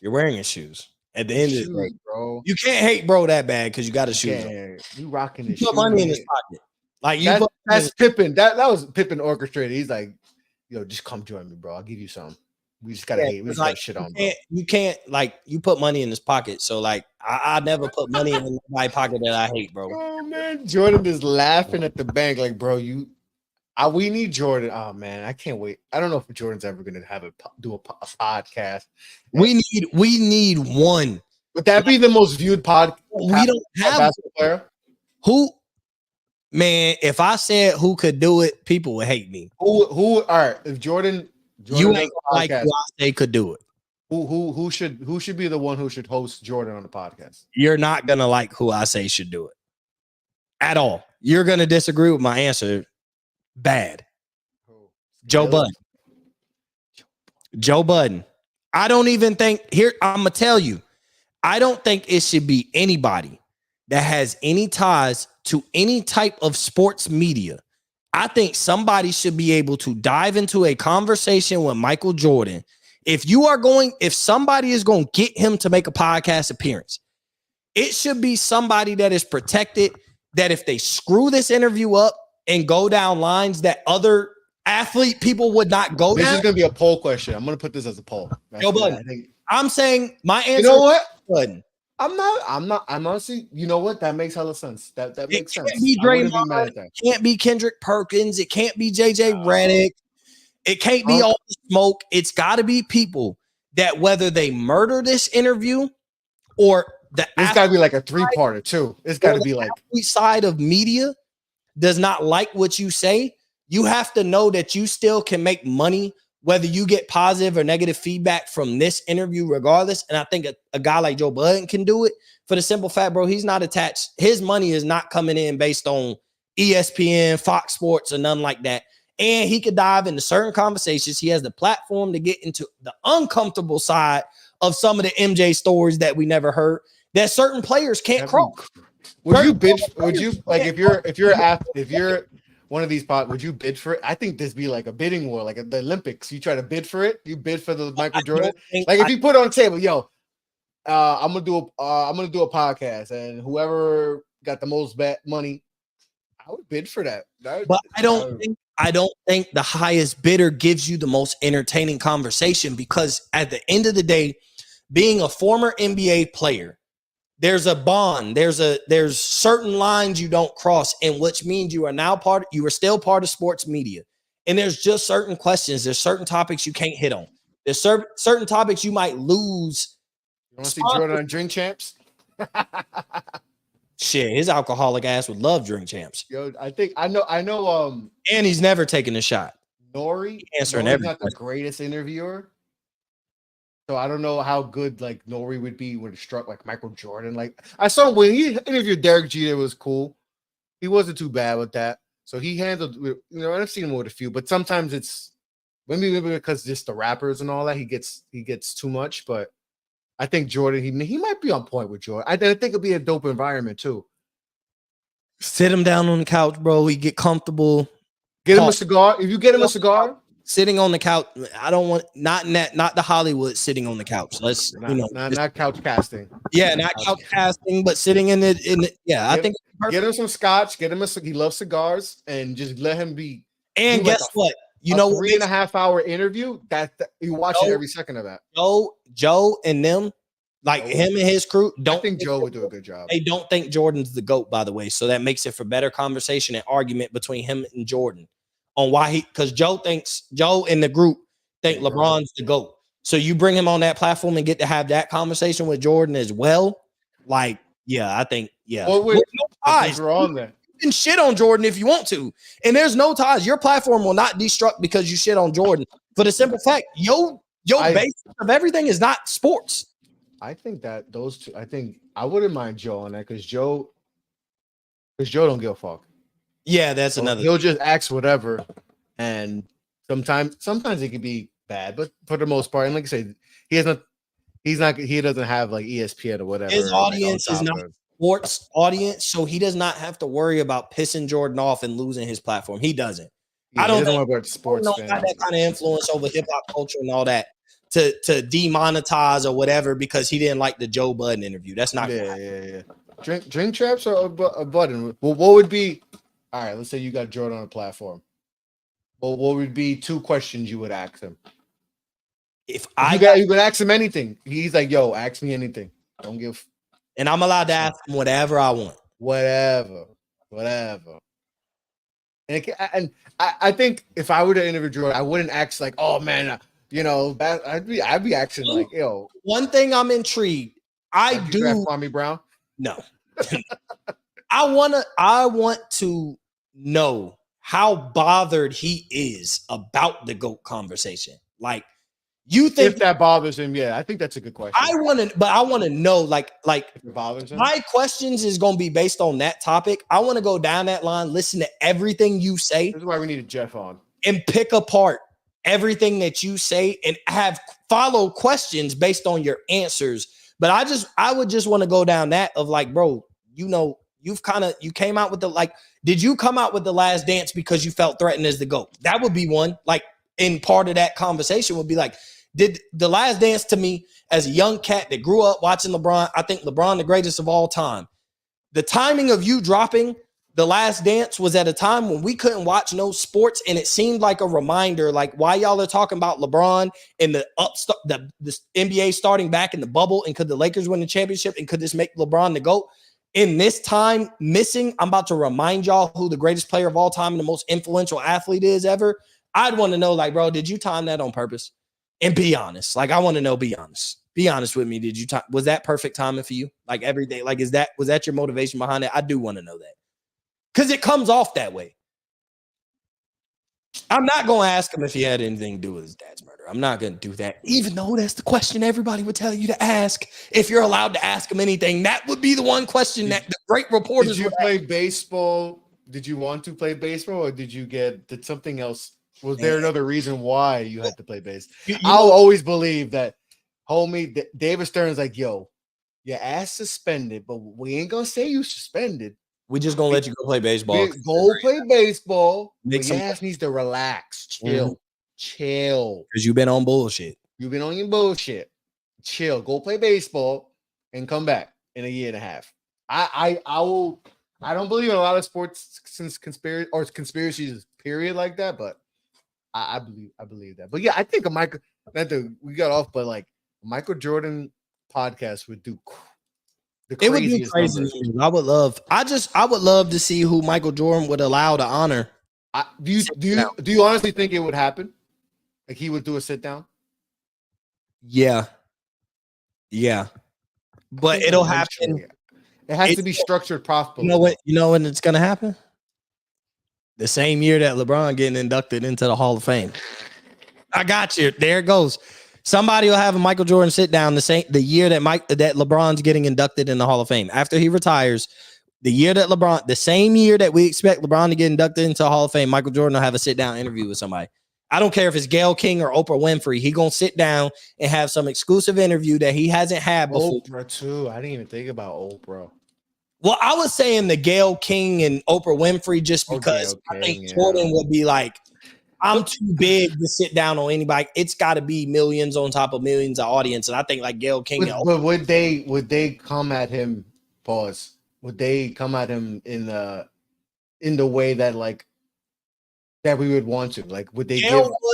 You're wearing his shoes. At the end of the day, bro, you can't hate bro that bad because you got his shoes on. You rocking his shoes. Put money in his pocket. Like that's Pippen. That was Pippen orchestrated. He's like, yo, just come join me, bro. I'll give you some. We just gotta hate. We just gotta shit on, bro. You can't like you put money in his pocket. So like I never put money in my pocket that I hate, bro. Oh man, Jordan is laughing at the bank, like, bro, we need Jordan. Oh man, I can't wait. I don't know if Jordan's ever gonna do a podcast. We need one. Would that be the most viewed podcast? We don't have basketball player. Who, man? If I said who could do it, people would hate me. Who? All right, if Jordan you ain't like who I say could do it. Who should be the one who should host Jordan on the podcast? You're not gonna like who I say should do it at all. You're gonna disagree with my answer. Bad. Joe Budden. Joe Budden. I don't even think here. I'm gonna tell you. I don't think it should be anybody that has any ties to any type of sports media. I think somebody should be able to dive into a conversation with Michael Jordan. If somebody is going to get him to make a podcast appearance, it should be somebody that is protected, that if they screw this interview up and go down lines that other athlete people would not go down. This is going to be a poll question. I'm going to put this as a poll. Joe Budden. I'm saying my answer. You know what? Budden. I'm honestly, you know what? That makes hella sense. That makes sense. It can't be Draymond. It can't be Kendrick Perkins. It can't be JJ Redick. It can't be all the smoke. It's got to be people that whether they murder this interview or it's got to be like a 3-parter too. It's got to be like side of media does not like what you say. You have to know that you still can make money whether you get positive or negative feedback from this interview, regardless. And I think a guy like Joe Budden can do it for the simple fact, bro, he's not attached. His money is not coming in based on ESPN, Fox Sports, or nothing like that. And he could dive into certain conversations. He has the platform to get into the uncomfortable side of some of the MJ stories that we never heard that certain players can't cross. Would you bid? Would you like if you're one of these would you bid for it? I think this be like a bidding war, like the Olympics. You try to bid for it. You bid for the Michael Jordan. Like if you put it on the table, yo, I'm gonna do a podcast, and whoever got the most bet money, I would bid for that. But I don't think the highest bidder gives you the most entertaining conversation, because at the end of the day, being a former NBA player, there's a bond. There's certain lines you don't cross, and which means you are still part of sports media. And there's just certain questions. There's certain topics you can't hit on. There's certain topics you might lose. You want to see Jordan on Drink Champs? Shit, his alcoholic ass would love Drink Champs. Yo, I know. And he's never taken a shot. Nori's not the greatest interviewer. So I don't know how good like Nori would be when it struck like Michael Jordan. Like I saw when he interviewed Derek Jeter, it was cool. He wasn't too bad with that. So he handled, I've seen him with a few, but sometimes it's maybe because just the rappers and all that, he gets too much. But I think Jordan, he might be on point with Jordan. I think it'll be a dope environment too. Sit him down on the couch, bro. He get comfortable. Get him a cigar. If you get him a cigar. Sitting on the couch, I don't want not the Hollywood sitting on the couch. Let's not couch casting. Yeah, not couch casting, but sitting in the I think get him some scotch. Get him he loves cigars, and just let him be. And guess what? You know, 3.5 hour interview that you watch every second of that. Joe and them, like him and his crew, I think Joe would do a good job. They don't think Jordan's the GOAT, by the way, so that makes it for better conversation and argument between him and Jordan. On why because Joe and the group think LeBron's the GOAT. So you bring him on that platform and get to have that conversation with Jordan as well. Like, yeah, I think, yeah. Well, no ties. We're on there. You can shit on Jordan if you want to. And there's no ties. Your platform will not destruct because you shit on Jordan. For the simple fact, your basis of everything is not sports. I think that those two, I wouldn't mind Joe on that because Joe don't give a fuck. Yeah, that's another. He'll just ask whatever, and sometimes it can be bad, but for the most part, and like I said, he He's not. He doesn't have like ESPN or whatever. His audience like, is not sports audience, so he does not have to worry about pissing Jordan off and losing his platform. He doesn't. Yeah, I don't want think about sports got that kind of influence over hip hop culture and all that to demonetize or whatever because he didn't like the Joe Budden interview. That's not. Yeah. Drink traps or a button. Well, what would be? All right, let's say you got Jordan on a platform. Well, what would be 2 questions you would ask him? If you could ask him anything, he's like, "Yo, ask me anything. Don't give." And I'm allowed to ask him whatever I want. Whatever. And I think if I were to interview Jordan, I wouldn't ask like, "Oh man, I'd be asking like, yo." One thing I'm intrigued. I do. Kwame Brown? No. I want to know how bothered he is about the GOAT conversation. Like, you think if that bothers him? Yeah, I think that's a good question. I want to know, like if it bothers him? My questions is going to be based on that topic. I want to go down that line, listen to everything you say. This is why we needed Jeff on. And pick apart everything that you say and have follow questions based on your answers. But I would just want to go down that of like, bro, you came out with did you come out with The Last Dance because you felt threatened as the GOAT? That would be one. Like, in part of that conversation would be like, did The Last Dance to me as a young cat that grew up watching LeBron, I think LeBron the greatest of all time. The timing of you dropping The Last Dance was at a time when we couldn't watch no sports, and it seemed like a reminder, like why y'all are talking about LeBron and the NBA starting back in the bubble, and could the Lakers win the championship, and could this make LeBron the GOAT? In this time missing, I'm about to remind y'all who the greatest player of all time and the most influential athlete is ever. I'd want to know, like, bro, did you time that on purpose? And be honest. Like, I want to know, be honest. Be honest with me. Did you was that perfect timing for you? Like every day? Like, was that your motivation behind it? I do want to know that. Because it comes off that way. I'm not going to ask him if he had anything to do with his dad's murder. I'm not going to do that. Even though that's the question everybody would tell you to ask. If you're allowed to ask him anything, that would be the one question that the great reporters would ask. Did you play baseball? Did you want to play baseball, or did something else? Was there another reason why you had to play baseball? I'll always believe that, homie, David Stern's like, yo, your ass suspended, but we ain't going to say you suspended. We just gonna let you go play baseball. Go play baseball. But your ass needs to relax, chill. Because you've been on bullshit. You've been on your bullshit. Chill. Go play baseball and come back in a year and a half. I don't believe in a lot of sports conspiracies, period, like that. But I believe that. But yeah, I think we got off, but like Michael Jordan podcast would do. It would be crazy. I would love to see who Michael Jordan would allow to honor. Do you honestly think it would happen? Like he would do a sit down? Yeah. But it'll happen. It has to be structured properly. You know when it's gonna happen? The same year that LeBron getting inducted into the Hall of Fame. I got you. There it goes. Somebody will have a Michael Jordan sit down the year that LeBron's getting inducted in the Hall of Fame. After he retires, the same year that we expect LeBron to get inducted into the Hall of Fame, Michael Jordan will have a sit down interview with somebody. I don't care if it's Gayle King or Oprah Winfrey. He gonna sit down and have some exclusive interview that he hasn't had before. Oprah too. I didn't even think about Oprah. Well, I was saying the Gayle King and Oprah Winfrey just because I think Jordan would be like, I'm too big to sit down on anybody. It's got to be millions on top of millions of audience, and I think like Gayle King. But would they come at him? Pause. Would they come at him in the way that like that we would want to? Like, would they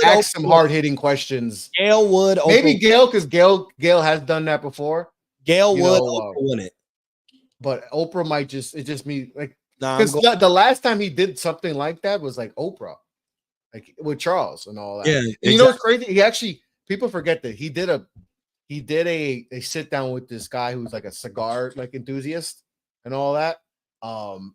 ask some hard hitting questions? Gayle would. Maybe Gayle, because Gayle has done that before. Gayle would. Oprah wouldn't. But Oprah might just me like because the last time he did something like that was like Oprah. Like with Charles and all that. Yeah, exactly. You know what's crazy? He actually, people forget that he did a sit down with this guy who's like a cigar like enthusiast and all that.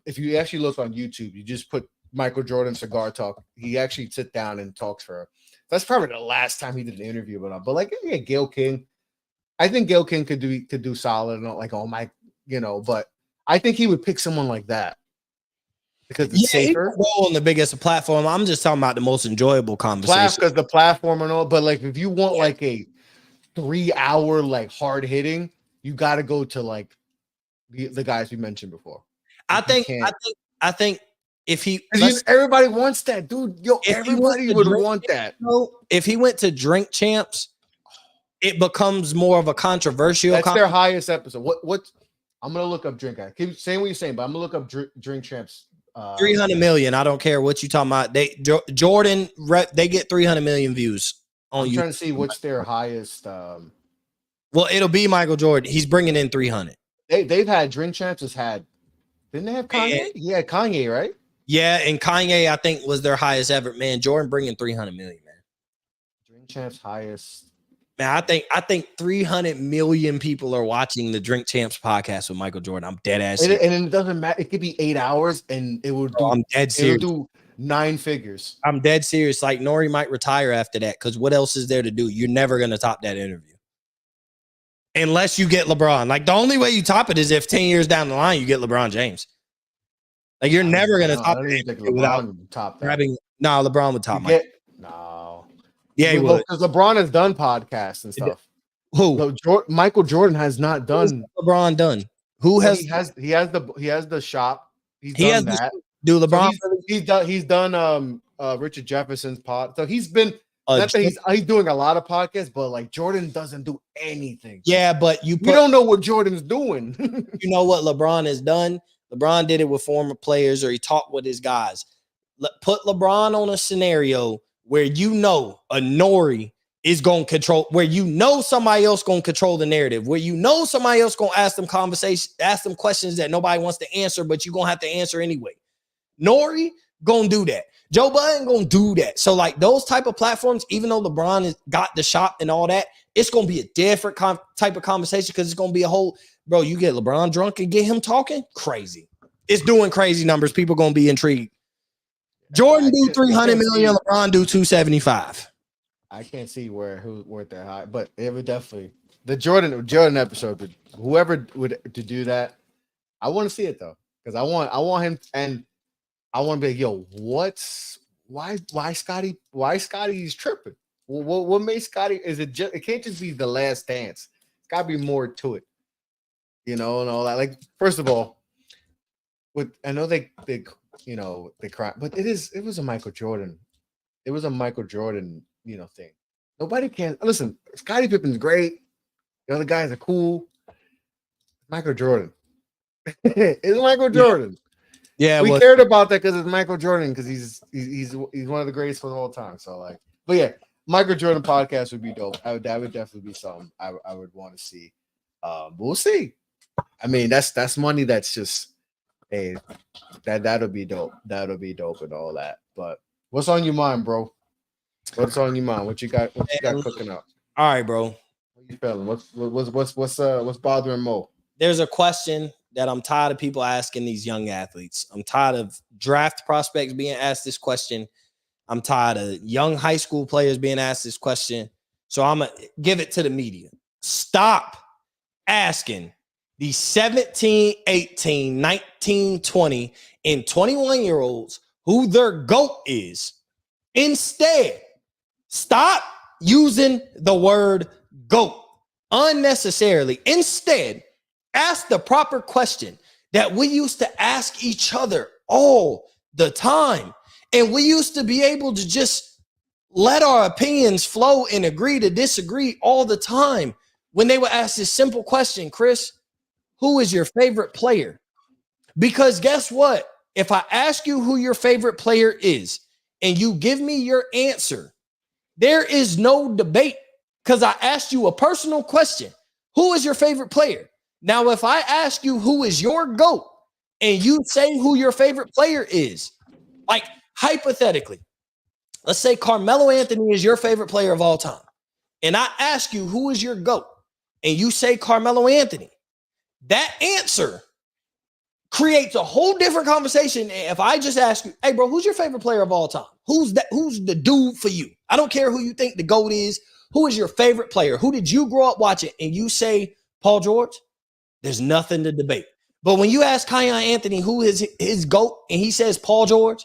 If you actually look on YouTube, you just put Michael Jordan cigar talk. He actually sit down and talks for. That's probably the last time he did an interview with him. But like, yeah, Gayle King, I think Gayle King could do solid and like but I think he would pick someone like that. Because it's safer. On the biggest platform. I'm just talking about the most enjoyable conversation. Because the platform and all, but like if you want like 3-hour like hard hitting, you got to go to like the guys we mentioned before. I think if he everybody wants that, dude. Yo, everybody would want that. If he went to Drink Champs, it becomes more of a controversial. That's their highest episode. What? I'm gonna look up Drink. Keep saying what you're saying, but I'm gonna look up Drink Champs. 300 million. I don't care what you talking about. Jordan they get 300 million views on. I'm trying to see what's their highest. Well, it'll be Michael Jordan. He's bringing in 300. They've had Drink Champs has had. Didn't they have Kanye? Yeah, Kanye, right? Yeah, and Kanye I think was their highest ever. Man, Jordan bringing 300 million. Man, Drink Champs highest. Man, I think 300 million people are watching the Drink Champs podcast with Michael Jordan. I'm dead ass. And it doesn't matter. It could be 8 hours, and it will do. I'm dead serious. It'll do 9 figures. I'm dead serious. Like Nori might retire after that because what else is there to do? You're never gonna top that interview unless you get LeBron. Like the only way you top it is if 10 years down the line you get LeBron James. Like you're never gonna top it without top that. grabbing. No, LeBron would top Mike. No. Yeah, he would. Because LeBron has done podcasts and stuff. Who? Michael Jordan has not done. LeBron done? Who has? He has the shop. He's he done has that. Do LeBron? So he's done Richard Jefferson's pod. So he's been. Not that he's doing a lot of podcasts, but like Jordan doesn't do anything. Yeah, but you don't know what Jordan's doing. You know what LeBron has done? LeBron did it with former players, or he talked with his guys. Put LeBron on a scenario where you know a Nori is going to control, where you know somebody else going to control the narrative, where you know somebody else going to ask them questions that nobody wants to answer, but you're going to have to answer anyway. Nori going to do that. Joe Budden going to do that. So like those type of platforms, even though LeBron has got the shop and all that, it's going to be a different type of conversation because it's going to be a whole, bro, you get LeBron drunk and get him talking, crazy. It's doing crazy numbers. People going to be intrigued. Jordan do 300 million, LeBron do 275. I can't see who's worth that high, but it would definitely the Jordan episode. Whoever would to do that, I want to see it though, because I want him, and I want to be like, yo, why Scotty's tripping? What made Scotty? Is it just? It can't just be the last dance. It's got to be more to it, and all that. Like, first of all, I know they cry, but it was a Michael Jordan. It was a Michael Jordan, thing. Nobody can listen. Scottie Pippen's great. The other guys are cool. Michael Jordan. It's Michael Jordan. Yeah, we cared about that because it's Michael Jordan, because he's one of the greatest for all time. So like, but yeah, Michael Jordan podcast would be dope. That would definitely be something I would want to see. We'll see. I mean, that's money. That's just. Hey, that'll be dope. That'll be dope and all that. But what's on your mind, bro? What's on your mind? What you got cooking up? All right, bro. What you feeling? What's bothering Mo? There's a question that I'm tired of people asking these young athletes. I'm tired of draft prospects being asked this question. I'm tired of young high school players being asked this question. So I'm gonna give it to the media. Stop asking these 17, 18, 19, 20, and 21-year-olds who their GOAT is. Instead, stop using the word GOAT unnecessarily. Instead, ask the proper question that we used to ask each other all the time. And we used to be able to just let our opinions flow and agree to disagree all the time when they would ask this simple question, Chris, who is your favorite player? Because guess what? If I ask you who your favorite player is and you give me your answer, there is no debate because I asked you a personal question. Who is your favorite player? Now, if I ask you who is your GOAT and you say who your favorite player is, like hypothetically, let's say Carmelo Anthony is your favorite player of all time. And I ask you who is your GOAT and you say Carmelo Anthony. That answer creates a whole different conversation. If I just ask you, hey, bro, who's your favorite player of all time? Who's the dude for you? I don't care who you think the GOAT is. Who is your favorite player? Who did you grow up watching? And you say Paul George, there's nothing to debate. But when you ask Kiyan Anthony who is his GOAT and he says Paul George,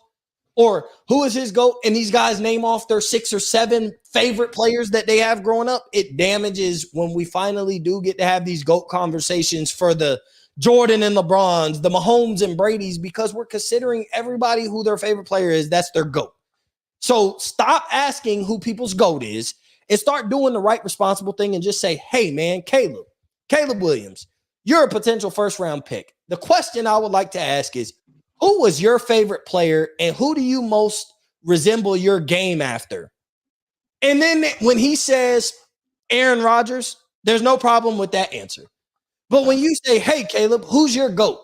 or who is his GOAT, and these guys name off their 6 or 7 favorite players that they have growing up, it damages when we finally do get to have these GOAT conversations for the Jordan and LeBrons, the Mahomes and Brady's, because we're considering everybody who their favorite player is, that's their GOAT. So stop asking who people's GOAT is and start doing the right responsible thing and just say, hey, man, Caleb Williams, you're a potential first-round pick. The question I would like to ask is, who was your favorite player and who do you most resemble your game after? And then when he says Aaron Rodgers, there's no problem with that answer. But when you say, hey, Caleb, who's your GOAT?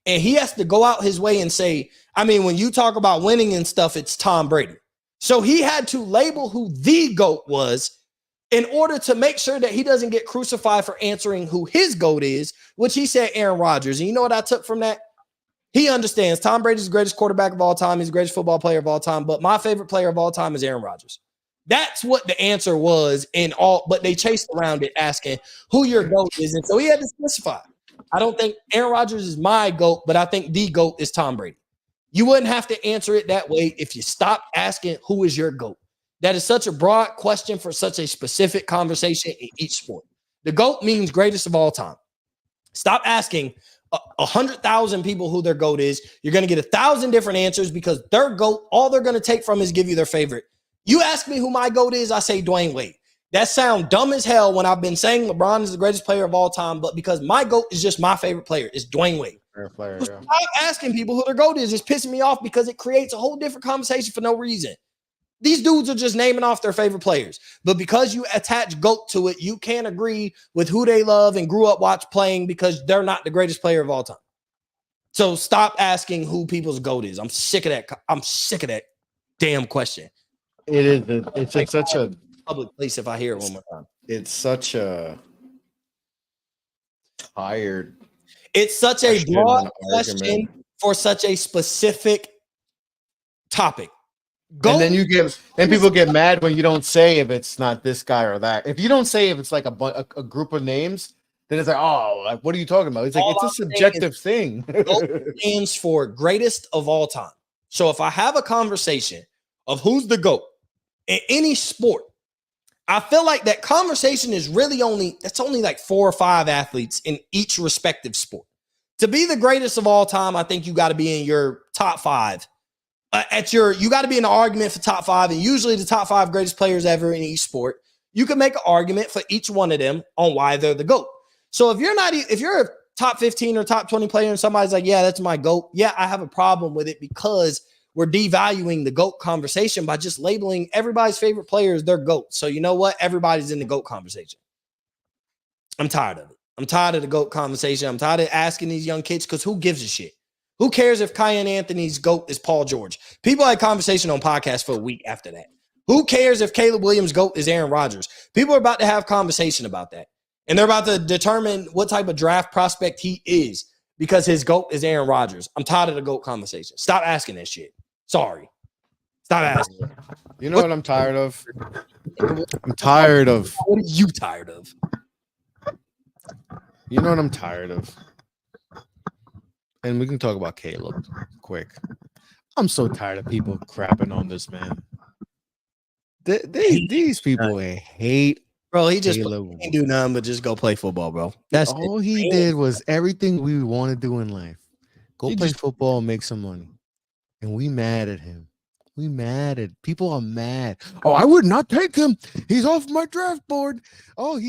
And he has to go out his way and say, I mean, when you talk about winning and stuff, it's Tom Brady. So he had to label who the GOAT was in order to make sure that he doesn't get crucified for answering who his GOAT is, which he said Aaron Rodgers. And you know what I took from that? He understands Tom Brady's the greatest quarterback of all time. He's the greatest football player of all time. But my favorite player of all time is Aaron Rodgers. That's what the answer was in all, but they chased around it asking who your GOAT is. And so he had to specify. I don't think Aaron Rodgers is my GOAT, but I think the GOAT is Tom Brady. You wouldn't have to answer it that way if you stopped asking who is your GOAT. That is such a broad question for such a specific conversation in each sport. The GOAT means greatest of all time. Stop asking 100,000 people who their GOAT is. You're going to get 1,000 different answers because their GOAT, all they're going to take from is give you their favorite. You ask me who my GOAT is, I say Dwayne Wade. That sounds dumb as hell when I've been saying LeBron is the greatest player of all time, but because my GOAT is just my favorite player, it's Dwayne Wade. Player, Stop asking people who their GOAT is. It's pissing me off because it creates a whole different conversation for no reason. These dudes are just naming off their favorite players. But because you attach GOAT to it, you can't agree with who they love and grew up watch playing because they're not the greatest player of all time. So stop asking who people's GOAT is. I'm sick of that. I'm sick of that damn question. It is. It's such a public place if I hear it one more time. It's such a tired. It's such a broad question for such a specific topic. And people get mad when you don't say if it's not this guy or that. If you don't say if it's like a group of names, then it's like, oh, like what are you talking about? It's like it's a subjective thing. GOAT stands for greatest of all time. So if I have a conversation of who's the GOAT in any sport, I feel like that conversation is really only like 4 or 5 athletes in each respective sport. To be the greatest of all time, I think you got to be in your top 5. You got to be in an argument for top 5, and usually the top 5 greatest players ever in each sport. You can make an argument for each one of them on why they're the GOAT. So if you're a top 15 or top 20 player and somebody's like, yeah, that's my GOAT. Yeah, I have a problem with it because we're devaluing the GOAT conversation by just labeling everybody's favorite players their GOAT. So you know what? Everybody's in the GOAT conversation. I'm tired of it. I'm tired of the GOAT conversation. I'm tired of asking these young kids because who gives a shit? Who cares if Kyan Anthony's GOAT is Paul George? People had conversation on podcasts for a week after that. Who cares if Caleb Williams' GOAT is Aaron Rodgers? People are about to have conversation about that. And they're about to determine what type of draft prospect he is because his GOAT is Aaron Rodgers. I'm tired of the GOAT conversation. Stop asking that shit. Sorry. Stop asking. You know what I'm tired of? I'm tired of. What are you tired of? You know what I'm tired of? And we can talk about Caleb quick. I'm so tired of people crapping on this man. These people hate. Bro, he just can't do nothing but just go play football, bro. That's all he did was everything we want to do in life. Go play football and make some money. And we mad at him. People are mad. Oh, I would not take him. He's off my draft board. Oh,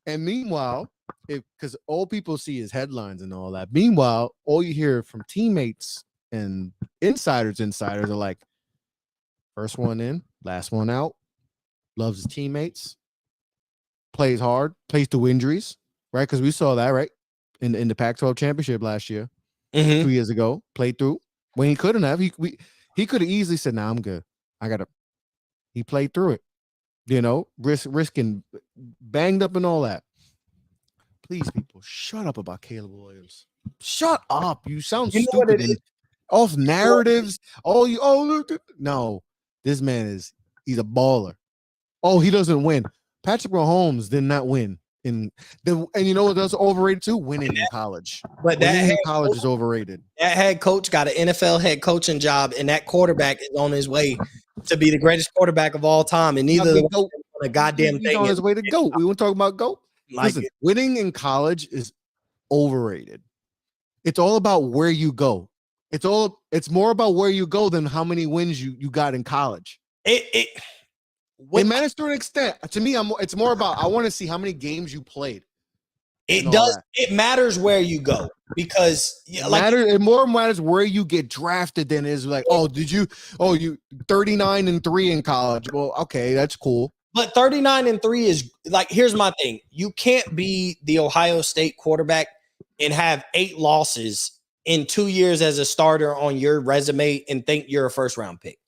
and meanwhile, because all people see is headlines and all that. Meanwhile, all you hear from teammates and insiders are like, first one in, last one out, loves his teammates, plays hard, plays through injuries, right? Because we saw that, right? In the Pac-12 championship last year, 2 years ago, played through when he couldn't have. He could have easily said, "Nah, I'm good. He played through it, risking banged up and all that. Please, people, shut up about Caleb Williams. Shut up. You sound stupid and off narratives. No, this man he's a baller. Oh, he doesn't win. Patrick Mahomes did not win And you know what that's overrated too? Winning in college. But winning in college is overrated. That head coach got an NFL head coaching job, and that quarterback is on his way to be the greatest quarterback of all time. And neither of them want a goddamn He's thing. on his way to GOAT. We won't talk about GOAT. Like Listen, winning in college is overrated. It's all about where you go. It's more about where you go than how many wins you got in college. It matters to an extent. To me, it's more about I want to see how many games you played. It matters where you go because it more matters where you get drafted than is like, you 39-3 in college. Well, okay, that's cool. But 39-3 is like, here's my thing. You can't be the Ohio State quarterback and have 8 losses in 2 years as a starter on your resume and think you're a first round pick.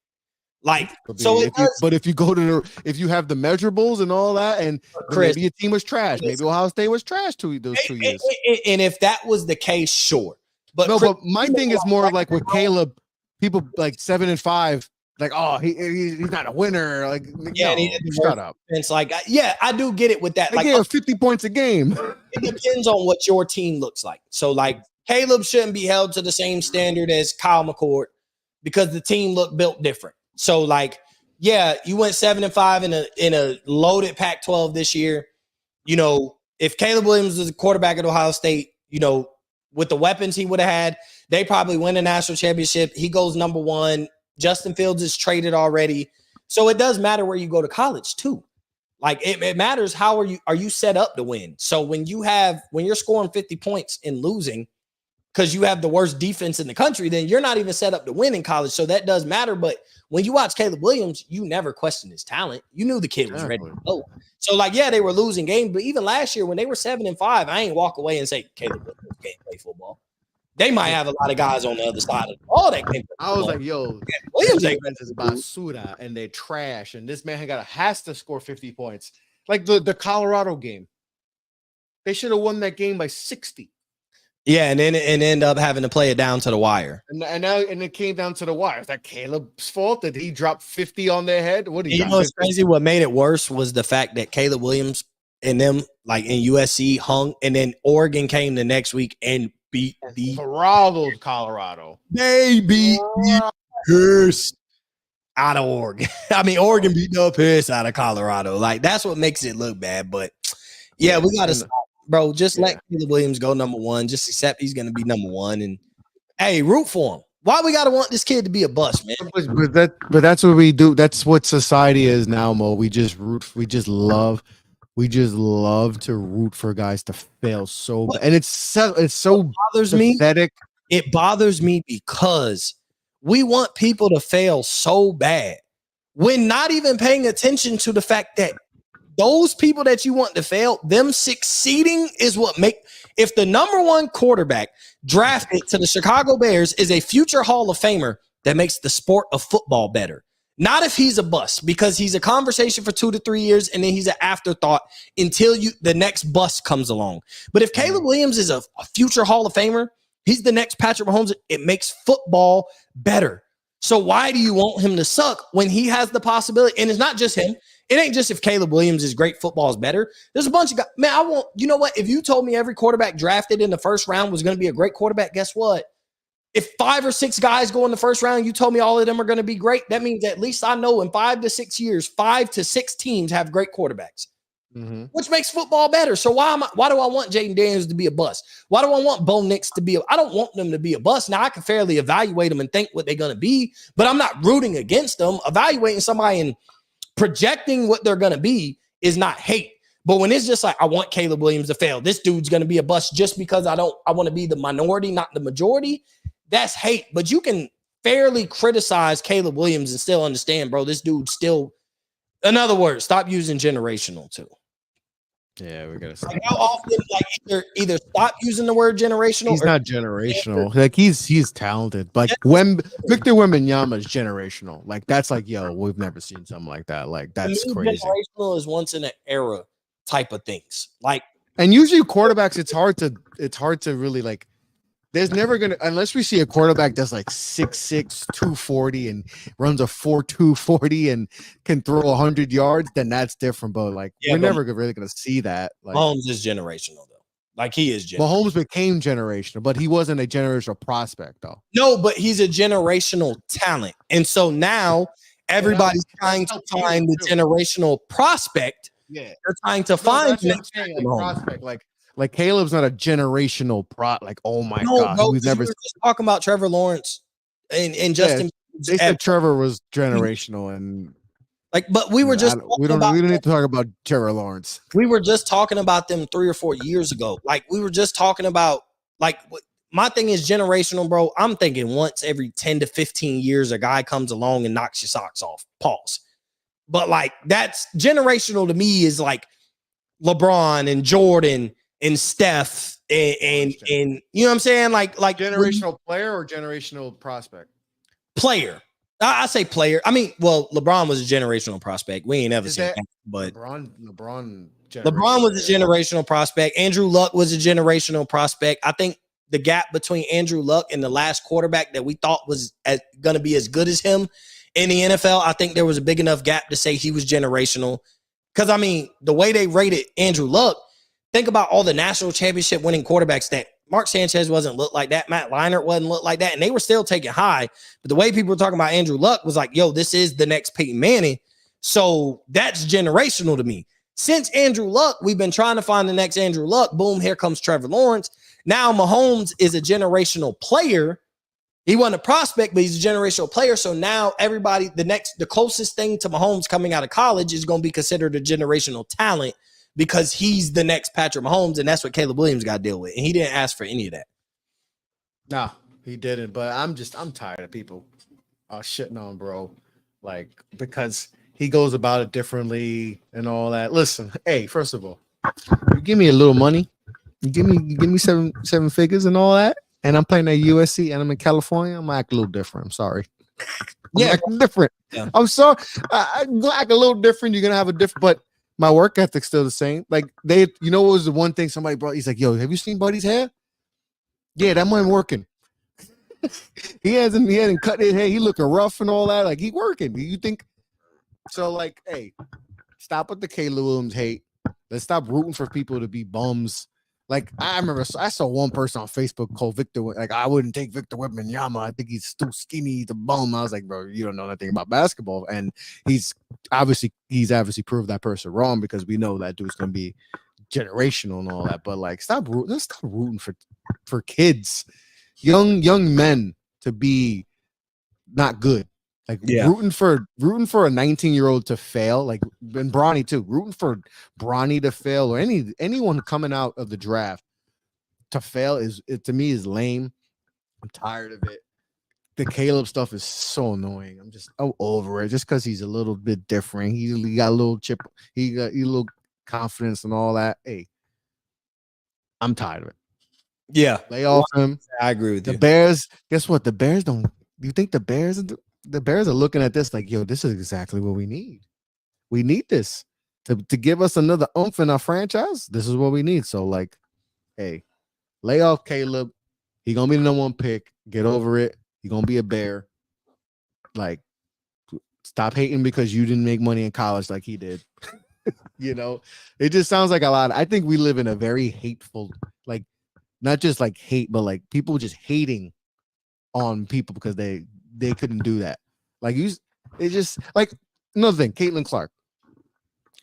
Like, so if you go to if you have the measurables and all that, and Chris, maybe your team was trash, maybe Ohio State was trash those 2 years. And if that was the case, sure. But but my thing is more like with Caleb, people like 7-5, like, he's not a winner. Like, shut up. It's like, I do get it with that. They get 50 points a game. It depends on what your team looks like. So, like, Caleb shouldn't be held to the same standard as Kyle McCord because the team looked built different. So, like, you went 7-5 in a loaded Pac-12 this year. You know, if Caleb Williams was the quarterback at Ohio State, you know, with the weapons he would have had, they probably win a national championship. He goes number 1. Justin Fields is traded already. So it does matter where you go to college too. Like it matters how are you set up to win. So when you're scoring 50 points and losing because you have the worst defense in the country, then you're not even set up to win in college. So that does matter. But when you watch Caleb Williams, you never question his talent. You knew the kid was ready to go. So like, they were losing games, but even last year when they were 7-5, I ain't walk away and say Caleb Williams can't play football. They might have a lot of guys on the other side of the ball that can. I was like, Williams defense is basura and they're trash. And this man has to score 50 points. Like the Colorado game. They should have won that game by 60. Yeah, and then end up having to play it down to the wire. And it came down to the wire. Is that Caleb's fault? Did he drop 50 on their head? What did you know what's crazy? What made it worse was the fact that Caleb Williams and them, like in USC, hung, and then Oregon came the next week and beat the Colorado. They beat the piss out of Oregon. I mean, Oregon beat the piss out of Colorado. Like, that's what makes it look bad. But we got to stop, bro. Just let Caleb Williams go number 1. Just accept he's going to be number 1. And, hey, root for him. Why we got to want this kid to be a bust, man? But that's what we do. That's what society is now, Mo. We just love to root for guys to fail so bad. And it's so pathetic. It bothers me because we want people to fail so bad when not even paying attention to the fact that those people that you want to fail, them succeeding is what if the number 1 quarterback drafted to the Chicago Bears is a future Hall of Famer, that makes the sport of football better. Not if he's a bust, because he's a conversation for 2 to 3 years and then he's an afterthought until the next bust comes along. But if Caleb Williams is a future Hall of Famer, he's the next Patrick Mahomes, it makes football better. So why do you want him to suck when he has the possibility? And it's not just him. It ain't just if Caleb Williams is great, football is better. There's a bunch of guys. Man, you know what? If you told me every quarterback drafted in the first round was going to be a great quarterback, guess what? If 5 or 6 guys go in the first round, you told me all of them are going to be great. That means at least I know in 5 to 6 years, 5 to 6 teams have great quarterbacks, which makes football better. So why do I want Jaden Daniels to be a bust? Why do I want Bo Nix to be I don't want them to be a bust. Now I can fairly evaluate them and think what they're going to be, but I'm not rooting against them. Evaluating somebody and projecting what they're going to be is not hate. But when it's just like, I want Caleb Williams to fail, this dude's going to be a bust just because I want to be the minority, not the majority. That's hate. But you can fairly criticize Caleb Williams and still understand, bro, this dude still, in other words, stop using generational too. Yeah, we're gonna say how often, like either stop using the word generational. He's not generational. Like he's talented. Like when Victor Wembanyama is generational. Like that's like, we've never seen something like that. Like that's crazy. Generational is once in an era type of things. Like, and usually quarterbacks, it's hard to really like There's never gonna, unless we see a quarterback that's like 6'6", 240 and runs a 4.2 40 and can throw 100 yards, then that's different. But like, Yeah, we're but never really gonna see that. Like, Mahomes is generational though. Like he is generational. Mahomes became generational, but he wasn't a generational prospect though. No, but he's a generational talent, and so now everybody's trying to find the generational prospect. Yeah, they're trying to find the next prospect. Like Caleb's not a generational Like, oh my god, bro, we've never we were just talking about Trevor Lawrence and Justin. They said Trevor was generational, and like, but we were just we don't need to talk about Trevor Lawrence. We were just talking about them 3 or 4 years ago. Like we were just talking about like my thing is generational, bro. I'm thinking once every 10 to 15 years, a guy comes along and knocks your socks off. Pause. But like that's generational to me is like LeBron and Jordan and Steph and you know what I'm saying? Like generational player or generational prospect? Player. I say player. I mean, well, LeBron was a generational prospect. We ain't ever seen that, but LeBron was a generational prospect. Andrew Luck was a generational prospect. I think the gap between Andrew Luck and the last quarterback that we thought was going to be as good as him in the NFL, I think there was a big enough gap to say he was generational. Because, I mean, the way they rated Andrew Luck, think about all the national championship winning quarterbacks that Mark Sanchez wasn't look like that. Matt Leinart wasn't look like that. And they were still taking high. But the way people were talking about Andrew Luck was like, yo, this is the next Peyton Manning. So that's generational to me. Since Andrew Luck, we've been trying to find the next Andrew Luck. Boom, here comes Trevor Lawrence. Now Mahomes is a generational player. He wasn't a prospect, but he's a generational player. So now everybody, the closest thing to Mahomes coming out of college is going to be considered a generational talent because he's the next Patrick Mahomes, and that's what Caleb Williams got to deal with. And he didn't ask for any of that. No, he didn't. But I'm tired of people shitting on bro. Like, because he goes about it differently and all that. Listen, hey, first of all, you give me a little money, you give me seven figures and all that, and I'm playing at USC and I'm in California, I'm act a little different. I'm sorry. I'm acting different. Yeah. I'm sorry. I act a little different. You're gonna have a different, but my work ethic's still the same. Like you know what was the one thing somebody brought? He's like, yo, have you seen Buddy's hair? Yeah, that man working. he hasn't cut his hair. He looking rough and all that. Like he working. You think so? Like, hey, stop with the Caleb Williams hate. Let's stop rooting for people to be bums. Like I remember, I saw one person on Facebook called Victor. Like I wouldn't take Victor Wembanyama. I think he's too skinny. He's a bum. I was like, bro, you don't know nothing about basketball. And he's obviously proved that person wrong because we know that dude's gonna be generational and all that. But like, let's stop rooting for kids, young men to be not good. Like rooting for a 19-year-old to fail, like and Bronny too, rooting for Bronny to fail or anyone coming out of the draft to fail to me is lame. I'm tired of it. The Caleb stuff is so annoying. I'm over it just because he's a little bit different. He got a little chip, he got a little confidence and all that. Hey, I'm tired of it. Yeah, lay off him. I agree with you. The Bears, guess what? The Bears don't. Do you think the Bears are looking at this like, yo, this is exactly what we need. We need this to give us another oomph in our franchise. This is what we need. So, like, hey, lay off Caleb. He gonna be the #1 pick. Get over it. He gonna be a Bear. Like, stop hating because you didn't make money in college like he did. You know, it just sounds like a lot. I think we live in a very hateful, like, not just like hate, but like people just hating on people because they couldn't do that. Like it's just like another thing. Caitlin Clark,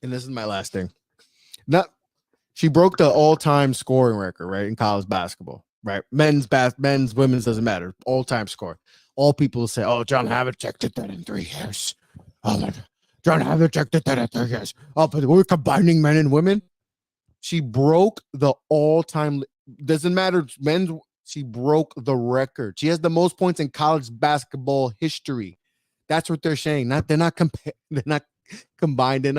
and this is my last thing. She broke the all-time scoring record, right, in college basketball, right? Men's, women's doesn't matter. All-time score. All people say, "Oh, John Havlicek did that in 3 years." Oh, John Havlicek did that in 3 years. Oh, but we're combining men and women. She broke the all-time. Doesn't matter. Men's. She broke the record. She has the most points in college basketball history. That's what they're saying. They're not combined.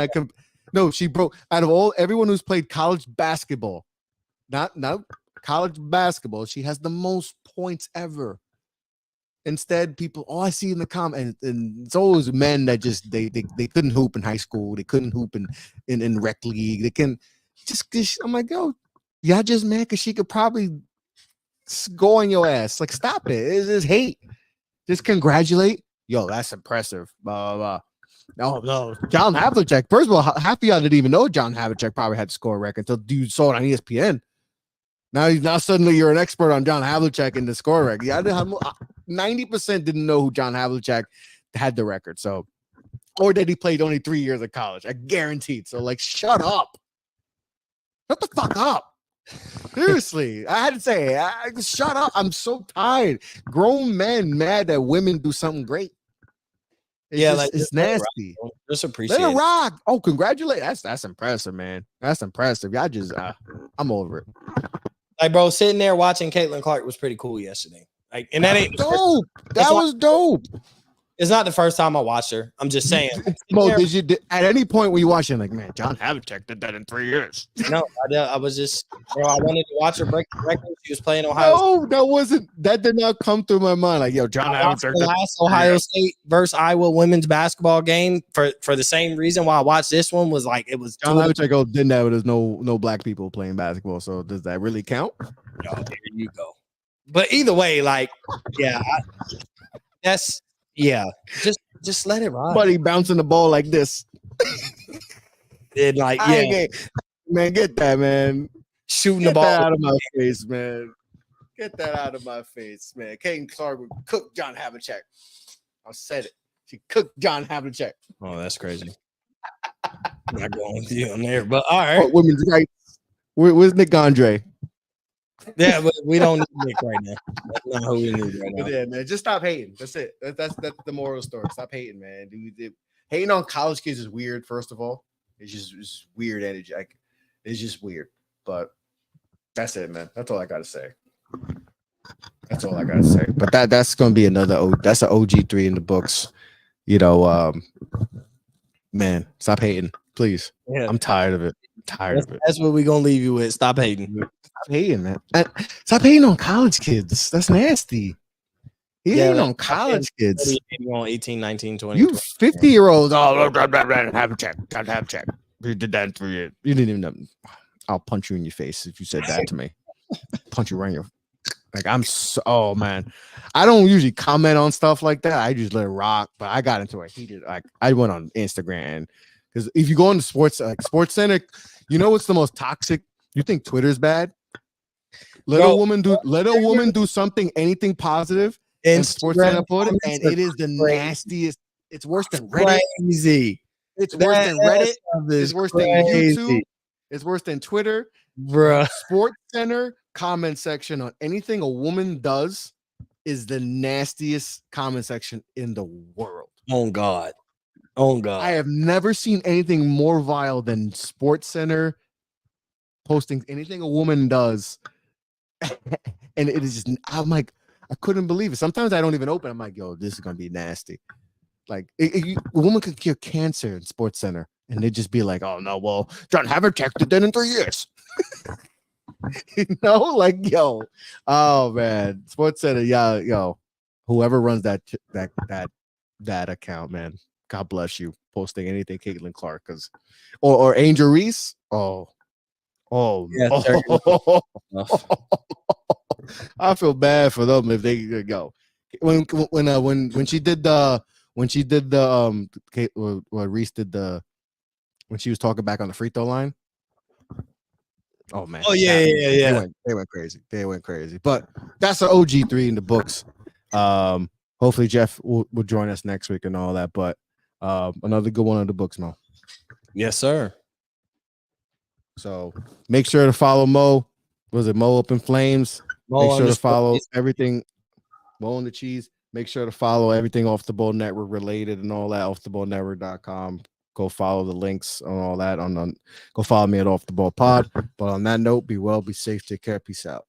No, she broke out of everyone who's played college basketball. Not college basketball. She has the most points ever. Instead, people, all I see in the comments, and it's always men that just they couldn't hoop in high school. They couldn't hoop in rec league. They can just. I'm like, yo, y'all just mad because she could probably go on your ass. Like, stop it. It's hate. Just congratulate. Yo, that's impressive. Blah, blah, blah. No. John Havlicek. First of all, half of y'all didn't even know John Havlicek probably had the score record until you saw it on ESPN. Now suddenly you're an expert on John Havlicek and the score record. Yeah, 90% didn't know who John Havlicek had the record. So, or that he played only 3 years of college. I guaranteed. So, like, shut up. Shut the fuck up. Seriously, I had to say, shut up. I'm so tired. Grown men mad that women do something great. It's nasty. Just appreciate Let it rock. Oh, congratulate. That's impressive, man. That's impressive. Y'all just, I'm over it. Like, bro, sitting there watching Caitlin Clark was pretty cool yesterday. Like, and that ain't dope. That was dope. It's not the first time I watched her. I'm just saying. Mo, did at any point when you watching, like, man, John Havlicek did that in 3 years? No, I was just, bro, I wanted to watch her break the record. She was playing Ohio State. That did not come through my mind. Like, yo, John Havlicek. The last Ohio State versus Iowa women's basketball game for the same reason why I watched this one was like, it was John Havlicek didn't have, there's no black people playing basketball. So does that really count? No, there you go. But either way, like, yeah, just let it ride. Buddy bouncing the ball like this. And like, man, get that, man. Shooting the ball out of my face, man. Get that out of my face, man. Caitlin Clark would cook John Havlicek. I said it. She cooked John Havlicek. Oh, that's crazy. I'm not going with you on there, but all right. Women's rights. Where's Nick Andre? Yeah, but we don't need Nick right now. That's not who we need right now. Yeah, man. Just stop hating. That's it. That's the moral of the story. Stop hating, man. Dude, hating on college kids is weird. First of all, it's weird energy. Like, it's just weird. But that's it, man. That's all I gotta say. That's all I gotta say. But that's gonna be that's an OG3 in the books. You know, man, stop hating, please. Yeah. I'm tired of it. That's what we're gonna leave you with. Stop hating. Stop hating, man. Stop hating on college kids. That's nasty. Hating on college kids. On 18, 19, 20. You 50-year-olds. Have a check. You did that in 3 years. You didn't even know. I'll punch you in your face if you said that to me. Punch you right in your. Like, oh man, I don't usually comment on stuff like that. I just let it rock. But I got into a heated. Like, I went on Instagram because if you go into sports Center, you know what's the most toxic? You think Twitter's bad? Let a woman do something, anything positive, and Sports Center put it, and it is the nastiest. It's worse than Reddit. Crazy. It's worse than Reddit. It's worse than YouTube. It's worse than Twitter. Bruh. Sports Center comment section on anything a woman does is the nastiest comment section in the world. Oh God. I have never seen anything more vile than Sports Center posting anything a woman does. And it is just, I'm like, I couldn't believe it. Sometimes I don't even open. I'm like, yo, this is gonna be nasty. Like, a woman could cure cancer in Sports Center, and they'd just be like, oh no, well, John Havlicek did that in 3 years. You know, like, yo, oh man, Sports Center, yeah, yo, whoever runs that account, man, God bless you, posting anything Caitlin Clark, or Angel Reese, I feel bad for them if they go. When she did the Reese did when she was talking back on the free throw line. Oh man. Oh yeah. They went crazy. But that's an OG3 in the books. Hopefully Jeff will join us next week and all that. But another good one in the books, Mo. Yes, sir. So make sure to follow Mo. Was it Mo Up in Flames? Make sure to follow everything. Mo on the Cheese. Make sure to follow everything Off the Ball Network related and all that. OffTheBallNetwork.com. Go follow the links on all that. Go follow me at Off the Ball Pod. But on that note, be well, be safe, take care, peace out.